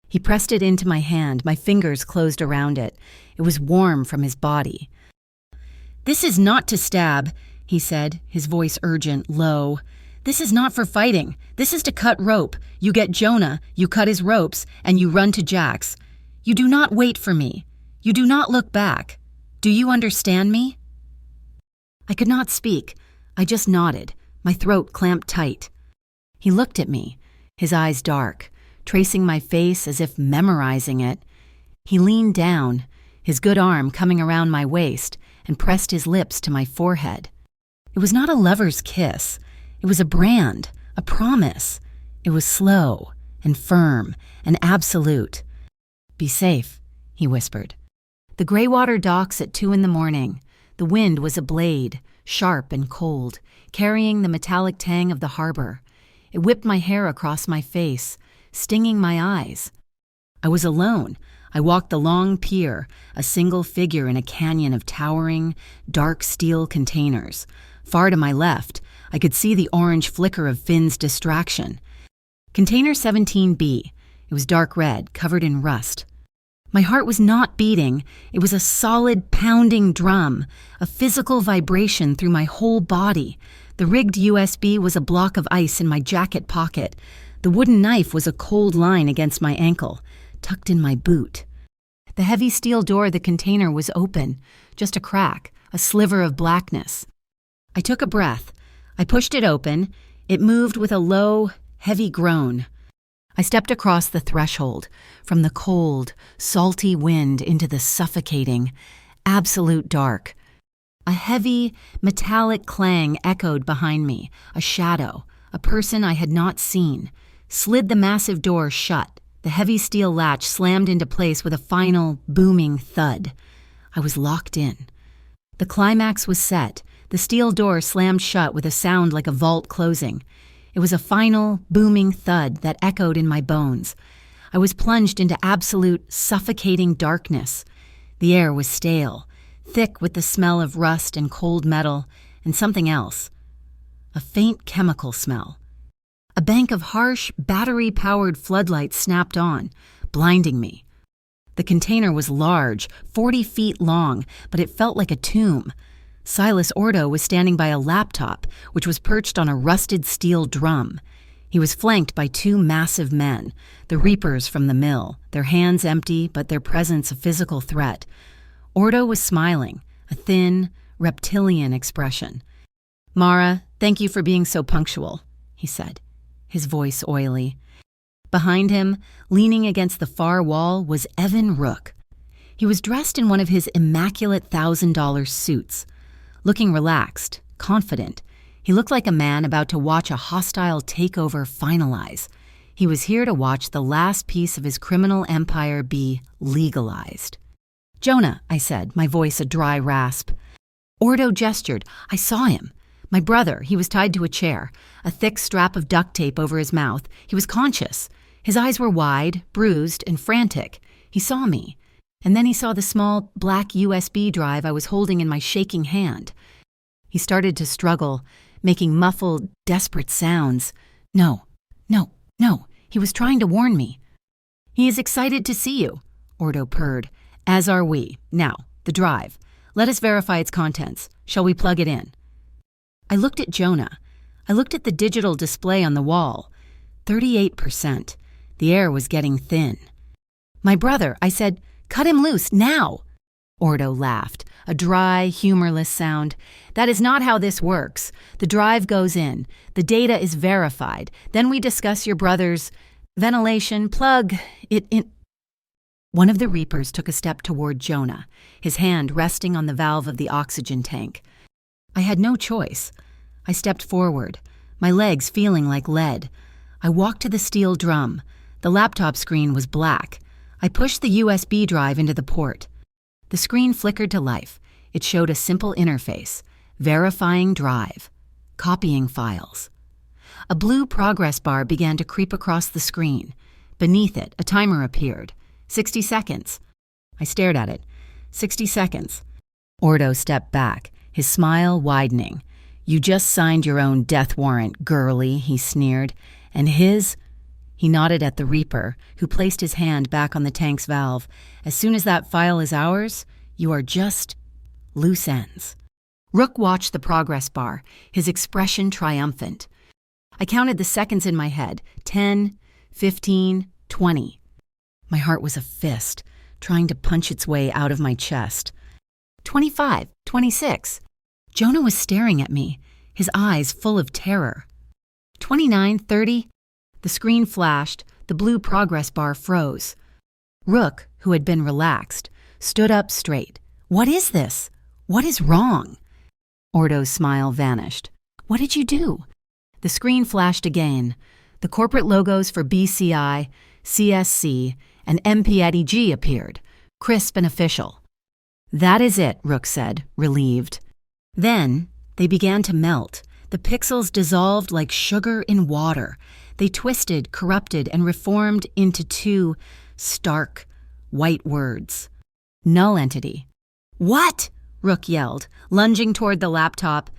He pressed it into my hand. My fingers closed around it. It was warm from his body. "This is not to stab," he said, his voice urgent, low. "This is not for fighting. This is to cut rope. You get Jonah, you cut his ropes, and you run to Jax. You do not wait for me. You do not look back. Do you understand me?" I could not speak. I just nodded, my throat clamped tight. He looked at me, his eyes dark, tracing my face as if memorizing it. He leaned down, his good arm coming around my waist, and pressed his lips to my forehead. It was not a lover's kiss. It was a brand, a promise. It was slow and firm and absolute. "Be safe," he whispered. The Greywater docks at 2 a.m. The wind was a blade, sharp and cold, carrying the metallic tang of the harbor. It whipped my hair across my face, stinging my eyes. I was alone. I walked the long pier, a single figure in a canyon of towering, dark steel containers. Far to my left, I could see the orange flicker of Finn's distraction. Container 17B. It was dark red, covered in rust. My heart was not beating. It was a solid, pounding drum, a physical vibration through my whole body. The rigged USB was a block of ice in my jacket pocket. The wooden knife was a cold line against my ankle, tucked in my boot. The heavy steel door of the container was open, just a crack, a sliver of blackness. I took a breath. I pushed it open. It moved with a low, heavy groan. I stepped across the threshold, from the cold, salty wind into the suffocating, absolute dark. A heavy, metallic clang echoed behind me, a shadow, a person I had not seen, slid the massive door shut. The heavy steel latch slammed into place with a final, booming thud. I was locked in. The climax was set. The steel door slammed shut with a sound like a vault closing. It was a final, booming thud that echoed in my bones. I was plunged into absolute, suffocating darkness. The air was stale, thick with the smell of rust and cold metal, and something else. A faint chemical smell. A bank of harsh, battery-powered floodlights snapped on, blinding me. The container was large, 40 feet long, but it felt like a tomb. Silas Ordo was standing by a laptop, which was perched on a rusted steel drum. He was flanked by two massive men, the reapers from the mill, their hands empty, but their presence a physical threat. Ordo was smiling, a thin, reptilian expression. "Mara, thank you for being so punctual," he said, his voice oily. Behind him, leaning against the far wall, was Evan Rook. He was dressed in one of his immaculate $1,000 suits. Looking relaxed, confident, he looked like a man about to watch a hostile takeover finalize. He was here to watch the last piece of his criminal empire be legalized. "Jonah," I said, my voice a dry rasp. Ordo gestured. I saw him. My brother, he was tied to a chair, a thick strap of duct tape over his mouth. He was conscious. His eyes were wide, bruised, and frantic. He saw me. And then he saw the small, black USB drive I was holding in my shaking hand. He started to struggle, making muffled, desperate sounds. No. He was trying to warn me. "He is excited to see you," Ordo purred. "As are we. Now, the drive. Let us verify its contents. Shall we plug it in?" I looked at Jonah. I looked at the digital display on the wall. 38%. The air was getting thin. "My brother," I said, "cut him loose, now!" Ordo laughed, a dry, humorless sound. "That is not how this works. The drive goes in. The data is verified. Then we discuss your brother's ventilation. Plug it in." One of the reapers took a step toward Jonah, his hand resting on the valve of the oxygen tank. I had no choice. I stepped forward, my legs feeling like lead. I walked to the steel drum. The laptop screen was black. I pushed the USB drive into the port. The screen flickered to life. It showed a simple interface, verifying drive, copying files. A blue progress bar began to creep across the screen. Beneath it, a timer appeared. 60 seconds. I stared at it. 60 seconds. Ordo stepped back, his smile widening. "You just signed your own death warrant, girly," he sneered. "And his?" He nodded at the Reaper, who placed his hand back on the tank's valve. "As soon as that file is ours, you are just loose ends." Rook watched the progress bar, his expression triumphant. I counted the seconds in my head. 10, 15, 20. My heart was a fist, trying to punch its way out of my chest. 25, 26. Jonah was staring at me, his eyes full of terror. 29, 30. The screen flashed, the blue progress bar froze. Rook, who had been relaxed, stood up straight. "What is this? What is wrong?" Ordo's smile vanished. "What did you do?" The screen flashed again. The corporate logos for BCI, CSC, and MPADG appeared, crisp and official. "That is it," Rook said, relieved. Then they began to melt. The pixels dissolved like sugar in water. They twisted, corrupted, and reformed into two stark, white words. Null entity. "What?" Rook yelled, lunging toward the laptop.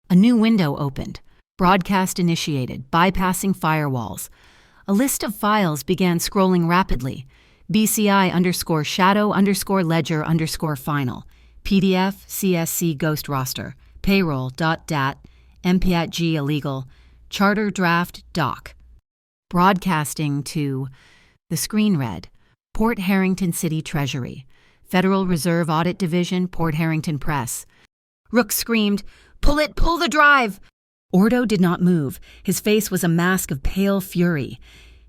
A new window opened. Broadcast initiated, bypassing firewalls. A list of files began scrolling rapidly. BCI_shadow_ledger_final. PDF, CSC ghost roster. Payroll.dat. MPATG illegal. Charter draft doc. Broadcasting to, the screen read, Port Harrington City Treasury. Federal Reserve Audit Division, Port Harrington Press. Rook screamed, pull the drive!" Ordo did not move. His face was a mask of pale fury.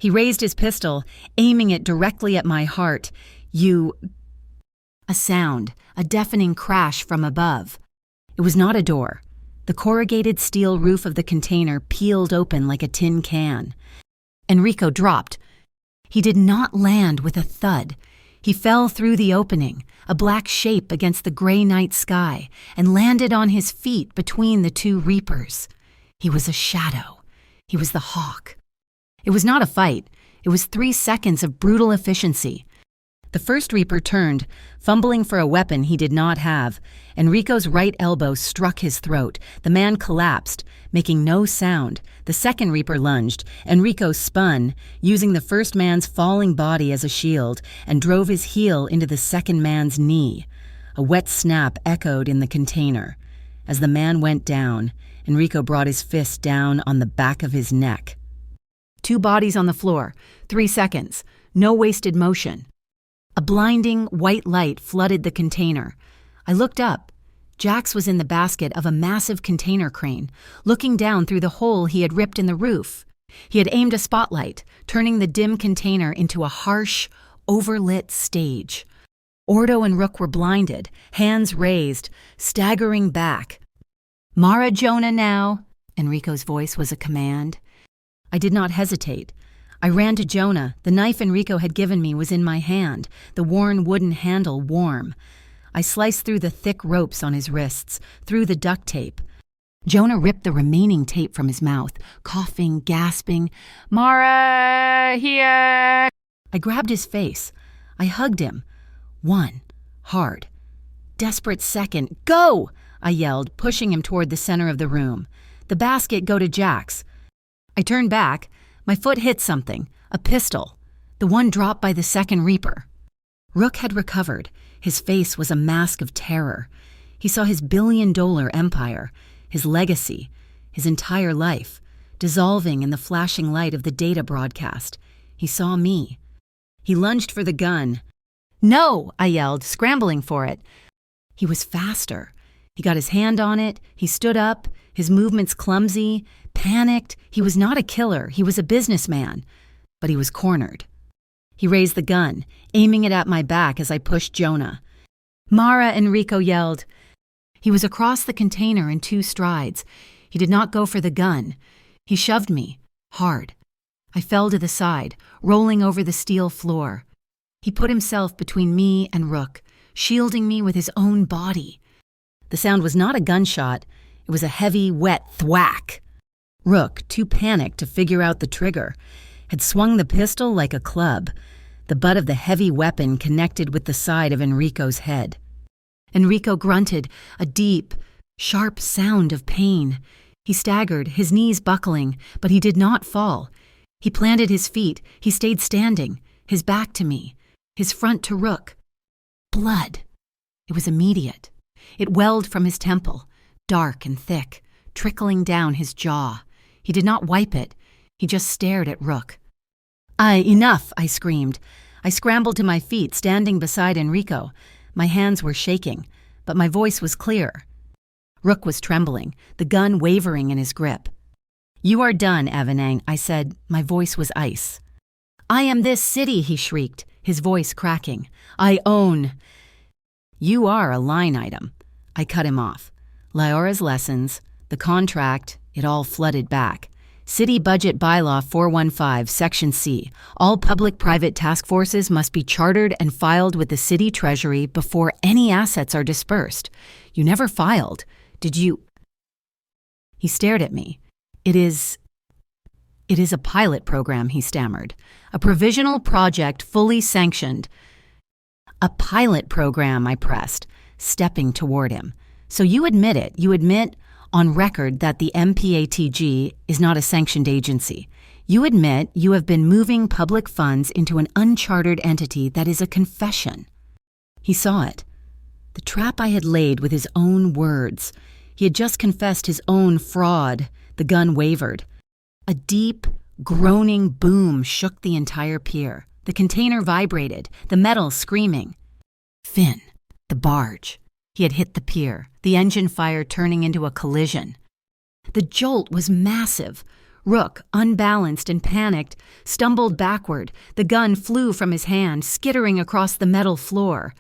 He raised his pistol, aiming it directly at my heart. A sound, a deafening crash from above. It was not a door. The corrugated steel roof of the container peeled open like a tin can. Enrico dropped. He did not land with a thud. He fell through the opening, a black shape against the gray night sky, and landed on his feet between the two reapers. He was a shadow. He was the hawk. It was not a fight. It was 3 seconds of brutal efficiency. The first reaper turned, fumbling for a weapon he did not have. Enrico's right elbow struck his throat. The man collapsed, making no sound. The second reaper lunged. Enrico spun, using the first man's falling body as a shield, and drove his heel into the second man's knee. A wet snap echoed in the container. As the man went down, Enrico brought his fist down on the back of his neck. 2 bodies on the floor, 3 seconds, no wasted motion. A blinding white light flooded the container. I looked up. Jax was in the basket of a massive container crane, looking down through the hole he had ripped in the roof. He had aimed a spotlight, turning the dim container into a harsh, overlit stage. Ordo and Rook were blinded, hands raised, staggering back. "Mara Jonah now," Enrico's voice was a command. I did not hesitate. I ran to Jonah. The knife Enrico had given me was in my hand, the worn wooden handle warm. I sliced through the thick ropes on his wrists, through the duct tape. Jonah ripped the remaining tape from his mouth, coughing, gasping. "Mara, here!" I grabbed his face. I hugged him. One, hard. Desperate second. "Go!" I yelled, pushing him toward the center of the room. "The basket, go to Jax." I turned back. My foot hit something, a pistol, the one dropped by the second reaper. Rook had recovered. His face was a mask of terror. He saw his billion-dollar empire, his legacy, his entire life, dissolving in the flashing light of the data broadcast. He saw me. He lunged for the gun. "No!" I yelled, scrambling for it. He was faster. He got his hand on it. He stood up, his movements clumsy, panicked. He was not a killer. He was a businessman. But he was cornered. He raised the gun, aiming it at my back as I pushed Jonah. "Mara," Enrico yelled. He was across the container in 2 strides. He did not go for the gun. He shoved me, hard. I fell to the side, rolling over the steel floor. He put himself between me and Rook, shielding me with his own body. The sound was not a gunshot. It was a heavy, wet thwack. Rook, too panicked to figure out the trigger, had swung the pistol like a club. The butt of the heavy weapon connected with the side of Enrico's head. Enrico grunted, a deep, sharp sound of pain. He staggered, his knees buckling, but he did not fall. He planted his feet. He stayed standing, his back to me, his front to Rook. Blood. It was immediate. It welled from his temple, dark and thick, trickling down his jaw. He did not wipe it. He just stared at Rook. Enough!" I screamed. I scrambled to my feet, standing beside Enrico. My hands were shaking, but my voice was clear. Rook was trembling, the gun wavering in his grip. "You are done, Avenang," I said. My voice was ice. "I am this city," he shrieked, his voice cracking. "I own—" "You are a line item." I cut him off. Lyora's lessons, the contract, it all flooded back. City Budget Bylaw 415, Section C. All public-private task forces must be chartered and filed with the city treasury before any assets are dispersed. You never filed. Did you? He stared at me. It is a pilot program, he stammered. A provisional project fully sanctioned. A pilot program, I pressed, stepping toward him. So you admit it. You admit on record that the MPATG is not a sanctioned agency. You admit you have been moving public funds into an unchartered entity that is a confession. He saw it. The trap I had laid with his own words. He had just confessed his own fraud. The gun wavered. A deep, groaning boom shook the entire pier. The container vibrated, the metal screaming. Finn, the barge. He had hit the pier, the engine fire turning into a collision. The jolt was massive. Rook, unbalanced and panicked, stumbled backward. The gun flew from his hand, skittering across the metal floor.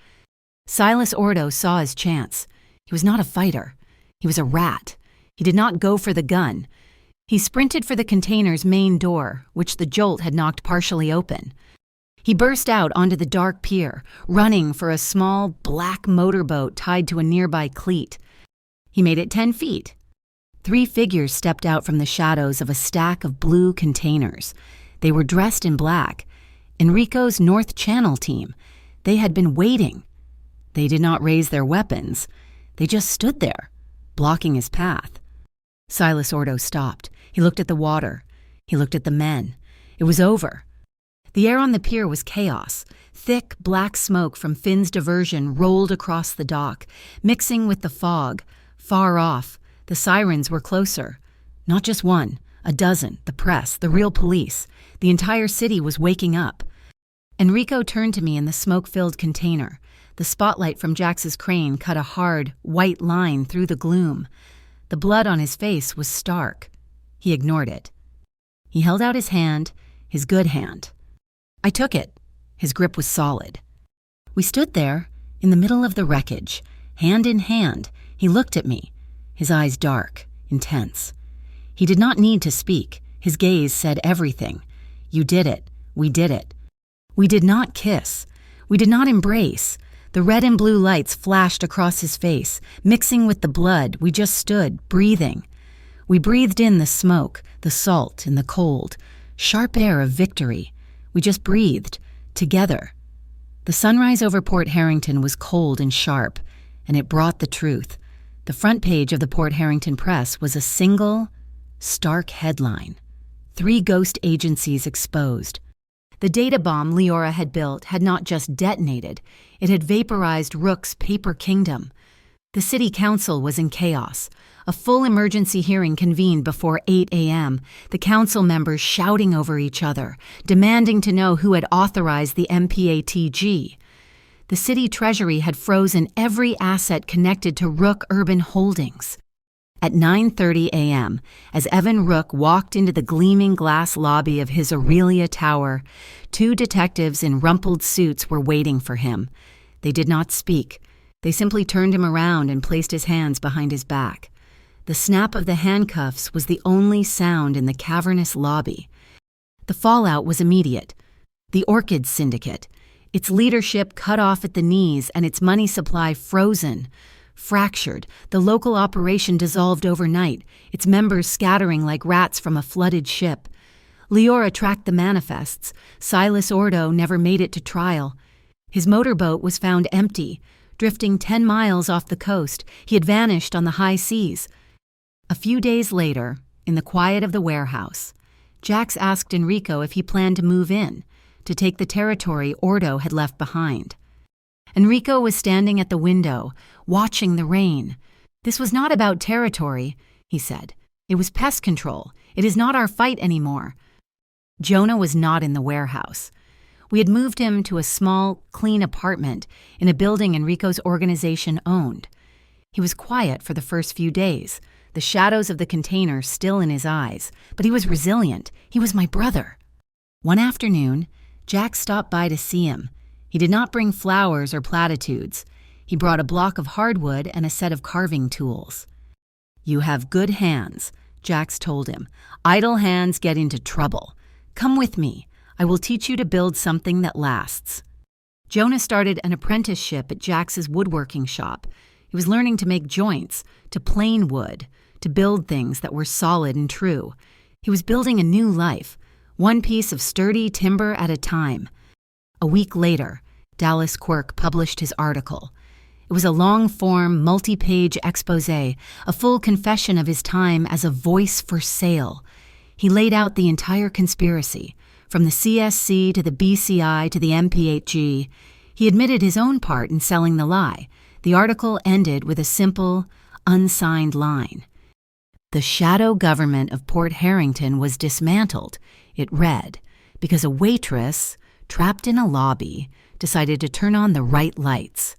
Silas Ordo saw his chance. He was not a fighter. He was a rat. He did not go for the gun. He sprinted for the container's main door, which the jolt had knocked partially open. He burst out onto the dark pier, running for a small, black motorboat tied to a nearby cleat. He made it 10 feet. 3 figures stepped out from the shadows of a stack of blue containers. They were dressed in black. Enrico's North Channel team. They had been waiting. They did not raise their weapons. They just stood there, blocking his path. Silas Ordo stopped. He looked at the water. He looked at the men. It was over. The air on the pier was chaos. Thick, black smoke from Finn's diversion rolled across the dock, mixing with the fog. Far off, the sirens were closer. Not just one, a dozen, the press, the real police. The entire city was waking up. Enrico turned to me in the smoke-filled container. The spotlight from Jax's crane cut a hard, white line through the gloom. The blood on his face was stark. He ignored it. He held out his hand, his good hand. I took it. His grip was solid. We stood there, in the middle of the wreckage, hand in hand. He looked at me, his eyes dark, intense. He did not need to speak. His gaze said everything. You did it. We did it. We did not kiss. We did not embrace. The red and blue lights flashed across his face, mixing with the blood. We just stood, breathing. We breathed in the smoke, the salt, and the cold, sharp air of victory. We just breathed, together. The sunrise over Port Harrington was cold and sharp, and it brought the truth. The front page of the Port Harrington Press was a single, stark headline. 3 ghost agencies exposed. The data bomb Leora had built had not just detonated, it had vaporized Rook's paper kingdom. The city council was in chaos. A full emergency hearing convened before 8 a.m., the council members shouting over each other, demanding to know who had authorized the MPATG. The city treasury had frozen every asset connected to Rook Urban Holdings. At 9:30 a.m., as Evan Rook walked into the gleaming glass lobby of his Aurelia Tower, 2 detectives in rumpled suits were waiting for him. They did not speak. They simply turned him around and placed his hands behind his back. The snap of the handcuffs was the only sound in the cavernous lobby. The fallout was immediate. The Orchid Syndicate, its leadership cut off at the knees and its money supply frozen. Fractured, the local operation dissolved overnight, its members scattering like rats from a flooded ship. Leora tracked the manifests. Silas Ordo never made it to trial. His motorboat was found empty, drifting 10 miles off the coast. He had vanished on the high seas. A few days later, in the quiet of the warehouse, Jax asked Enrico if he planned to move in, to take the territory Ordo had left behind. Enrico was standing at the window, watching the rain. "This was not about territory," he said. "It was pest control. It is not our fight anymore." Jonah was not in the warehouse. We had moved him to a small, clean apartment in a building Enrico's organization owned. He was quiet for the first few days, the shadows of the container still in his eyes, but he was resilient. He was my brother. One afternoon, Jack stopped by to see him. He did not bring flowers or platitudes. He brought a block of hardwood and a set of carving tools. "You have good hands," Jax told him. "Idle hands get into trouble. Come with me. I will teach you to build something that lasts." Jonah started an apprenticeship at Jax's woodworking shop. He was learning to make joints, to plane wood, to build things that were solid and true. He was building a new life, one piece of sturdy timber at a time. A week later, Dallas Quirk published his article. It was a long-form, multi-page exposé, a full confession of his time as a voice for sale. He laid out the entire conspiracy, from the CSC to the BCI to the MPHG. He admitted his own part in selling the lie. The article ended with a simple, unsigned line. "The shadow government of Port Harrington was dismantled," it read, "because a waitress, trapped in a lobby, decided to turn on the right lights."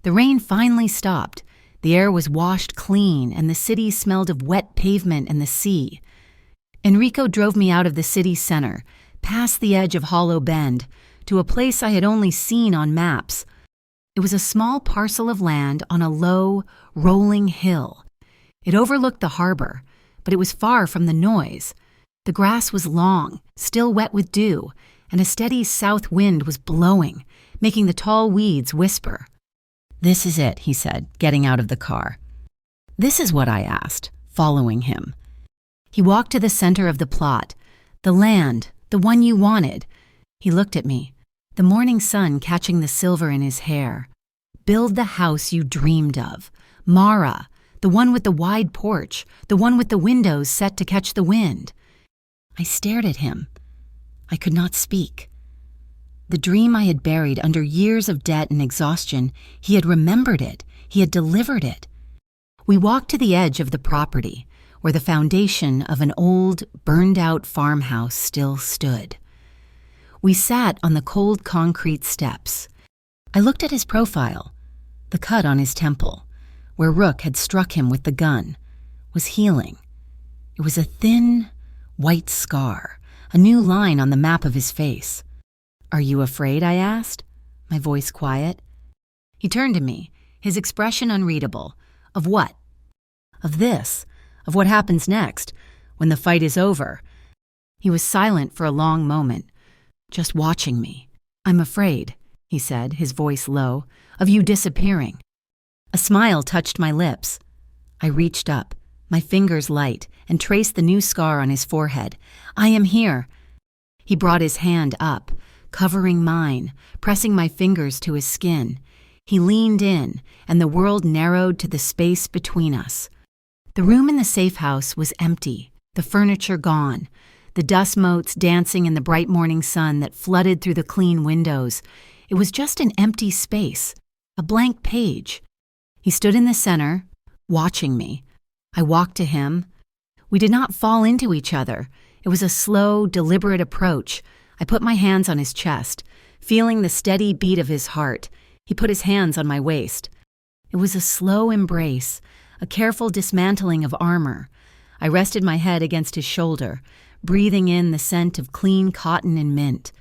The rain finally stopped. The air was washed clean, and the city smelled of wet pavement and the sea. Enrico drove me out of the city's center, past the edge of Hollow Bend, to a place I had only seen on maps. It was a small parcel of land on a low, rolling hill. It overlooked the harbor, but it was far from the noise. The grass was long, still wet with dew, and a steady south wind was blowing, making the tall weeds whisper. "This is it," he said, getting out of the car. "This is what?" I asked, following him. He walked to the center of the plot. "The land, the one you wanted." He looked at me, the morning sun catching the silver in his hair. "Build the house you dreamed of. Mara, the one with the wide porch, the one with the windows set to catch the wind." I stared at him. I could not speak. The dream I had buried under years of debt and exhaustion, he had remembered it. He had delivered it. We walked to the edge of the property, where the foundation of an old, burned-out farmhouse still stood. We sat on the cold concrete steps. I looked at his profile. The cut on his temple, where Rook had struck him with the gun, was healing. It was a thin, white scar, a new line on the map of his face. "Are you afraid?" I asked, my voice quiet. He turned to me, his expression unreadable. "Of what?" "Of this, of what happens next, when the fight is over." He was silent for a long moment, just watching me. "I'm afraid," he said, his voice low, "of you disappearing." A smile touched my lips. I reached up, my fingers light, and traced the new scar on his forehead. "I am here." He brought his hand up, covering mine, pressing my fingers to his skin. He leaned in, and the world narrowed to the space between us. The room in the safe house was empty, the furniture gone, the dust motes dancing in the bright morning sun that flooded through the clean windows. It was just an empty space, a blank page. He stood in the center, watching me. I walked to him. We did not fall into each other. It was a slow, deliberate approach. I put my hands on his chest, feeling the steady beat of his heart. He put his hands on my waist. It was a slow embrace, a careful dismantling of armor. I rested my head against his shoulder, breathing in the scent of clean cotton and mint.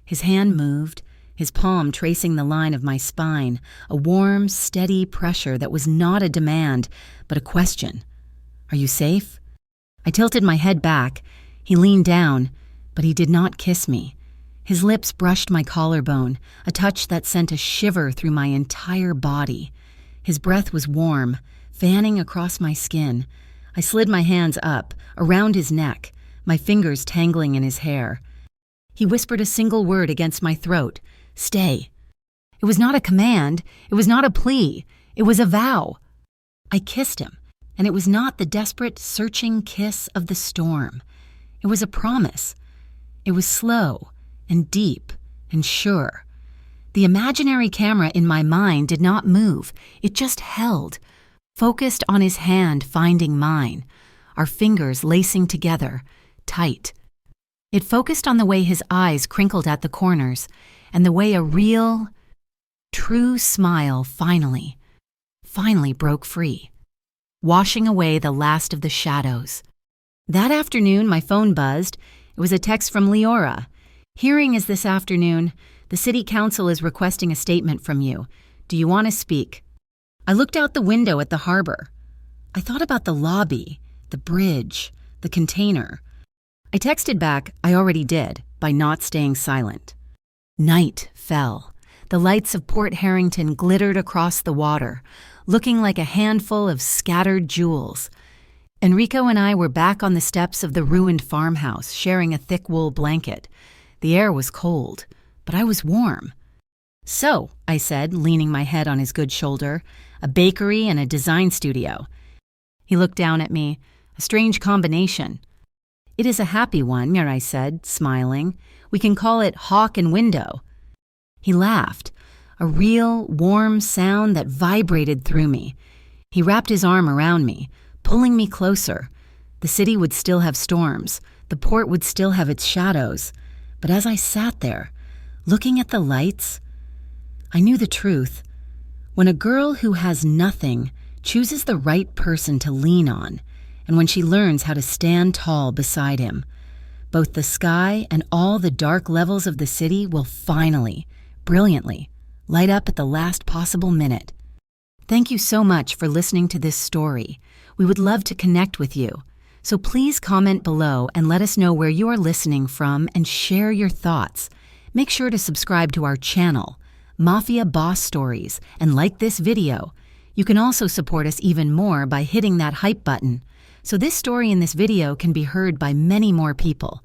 His hand moved, his palm tracing the line of my spine, a warm, steady pressure that was not a demand, but a question. "Are you safe?" I tilted my head back. He leaned down, but he did not kiss me. His lips brushed my collarbone, a touch that sent a shiver through my entire body. His breath was warm, fanning across my skin. I slid my hands up, around his neck, my fingers tangling in his hair. He whispered a single word against my throat: "Stay." It was not a command, it was not a plea, it was a vow. I kissed him, and it was not the desperate, searching kiss of the storm. It was a promise. It was slow and deep and sure. The imaginary camera in my mind did not move. It just held, focused on his hand finding mine, our fingers lacing together, tight. It focused on the way his eyes crinkled at the corners, and the way a real, true smile finally broke free, washing away the last of the shadows. That afternoon, my phone buzzed. It was a text from Leora. "Hearing is this afternoon. The city council is requesting a statement from you. Do you want to speak?" I looked out the window at the harbor. I thought about the lobby, the bridge, the container. I texted back, I already did, by not staying silent. Night fell. The lights of Port Harrington glittered across the water, looking like a handful of scattered jewels. Enrico and I were back on the steps of the ruined farmhouse, sharing a thick wool blanket. The air was cold, but I was warm. "So," I said, leaning my head on his good shoulder, "a bakery and a design studio." He looked down at me, a strange combination. "It is a happy one," I said, smiling. "We can call it Hawk and Window." He laughed, a real, warm sound that vibrated through me. He wrapped his arm around me, pulling me closer. The city would still have storms. The port would still have its shadows. But as I sat there, looking at the lights, I knew the truth. When a girl who has nothing chooses the right person to lean on, and when she learns how to stand tall beside him. Both the sky and all the dark levels of the city will finally, brilliantly, light up at the last possible minute. Thank you so much for listening to this story. We would love to connect with you. So please comment below and let us know where you are listening from and share your thoughts. Make sure to subscribe to our channel, Mafia Boss Stories, and like this video. You can also support us even more by hitting that hype button, so this story in this video can be heard by many more people.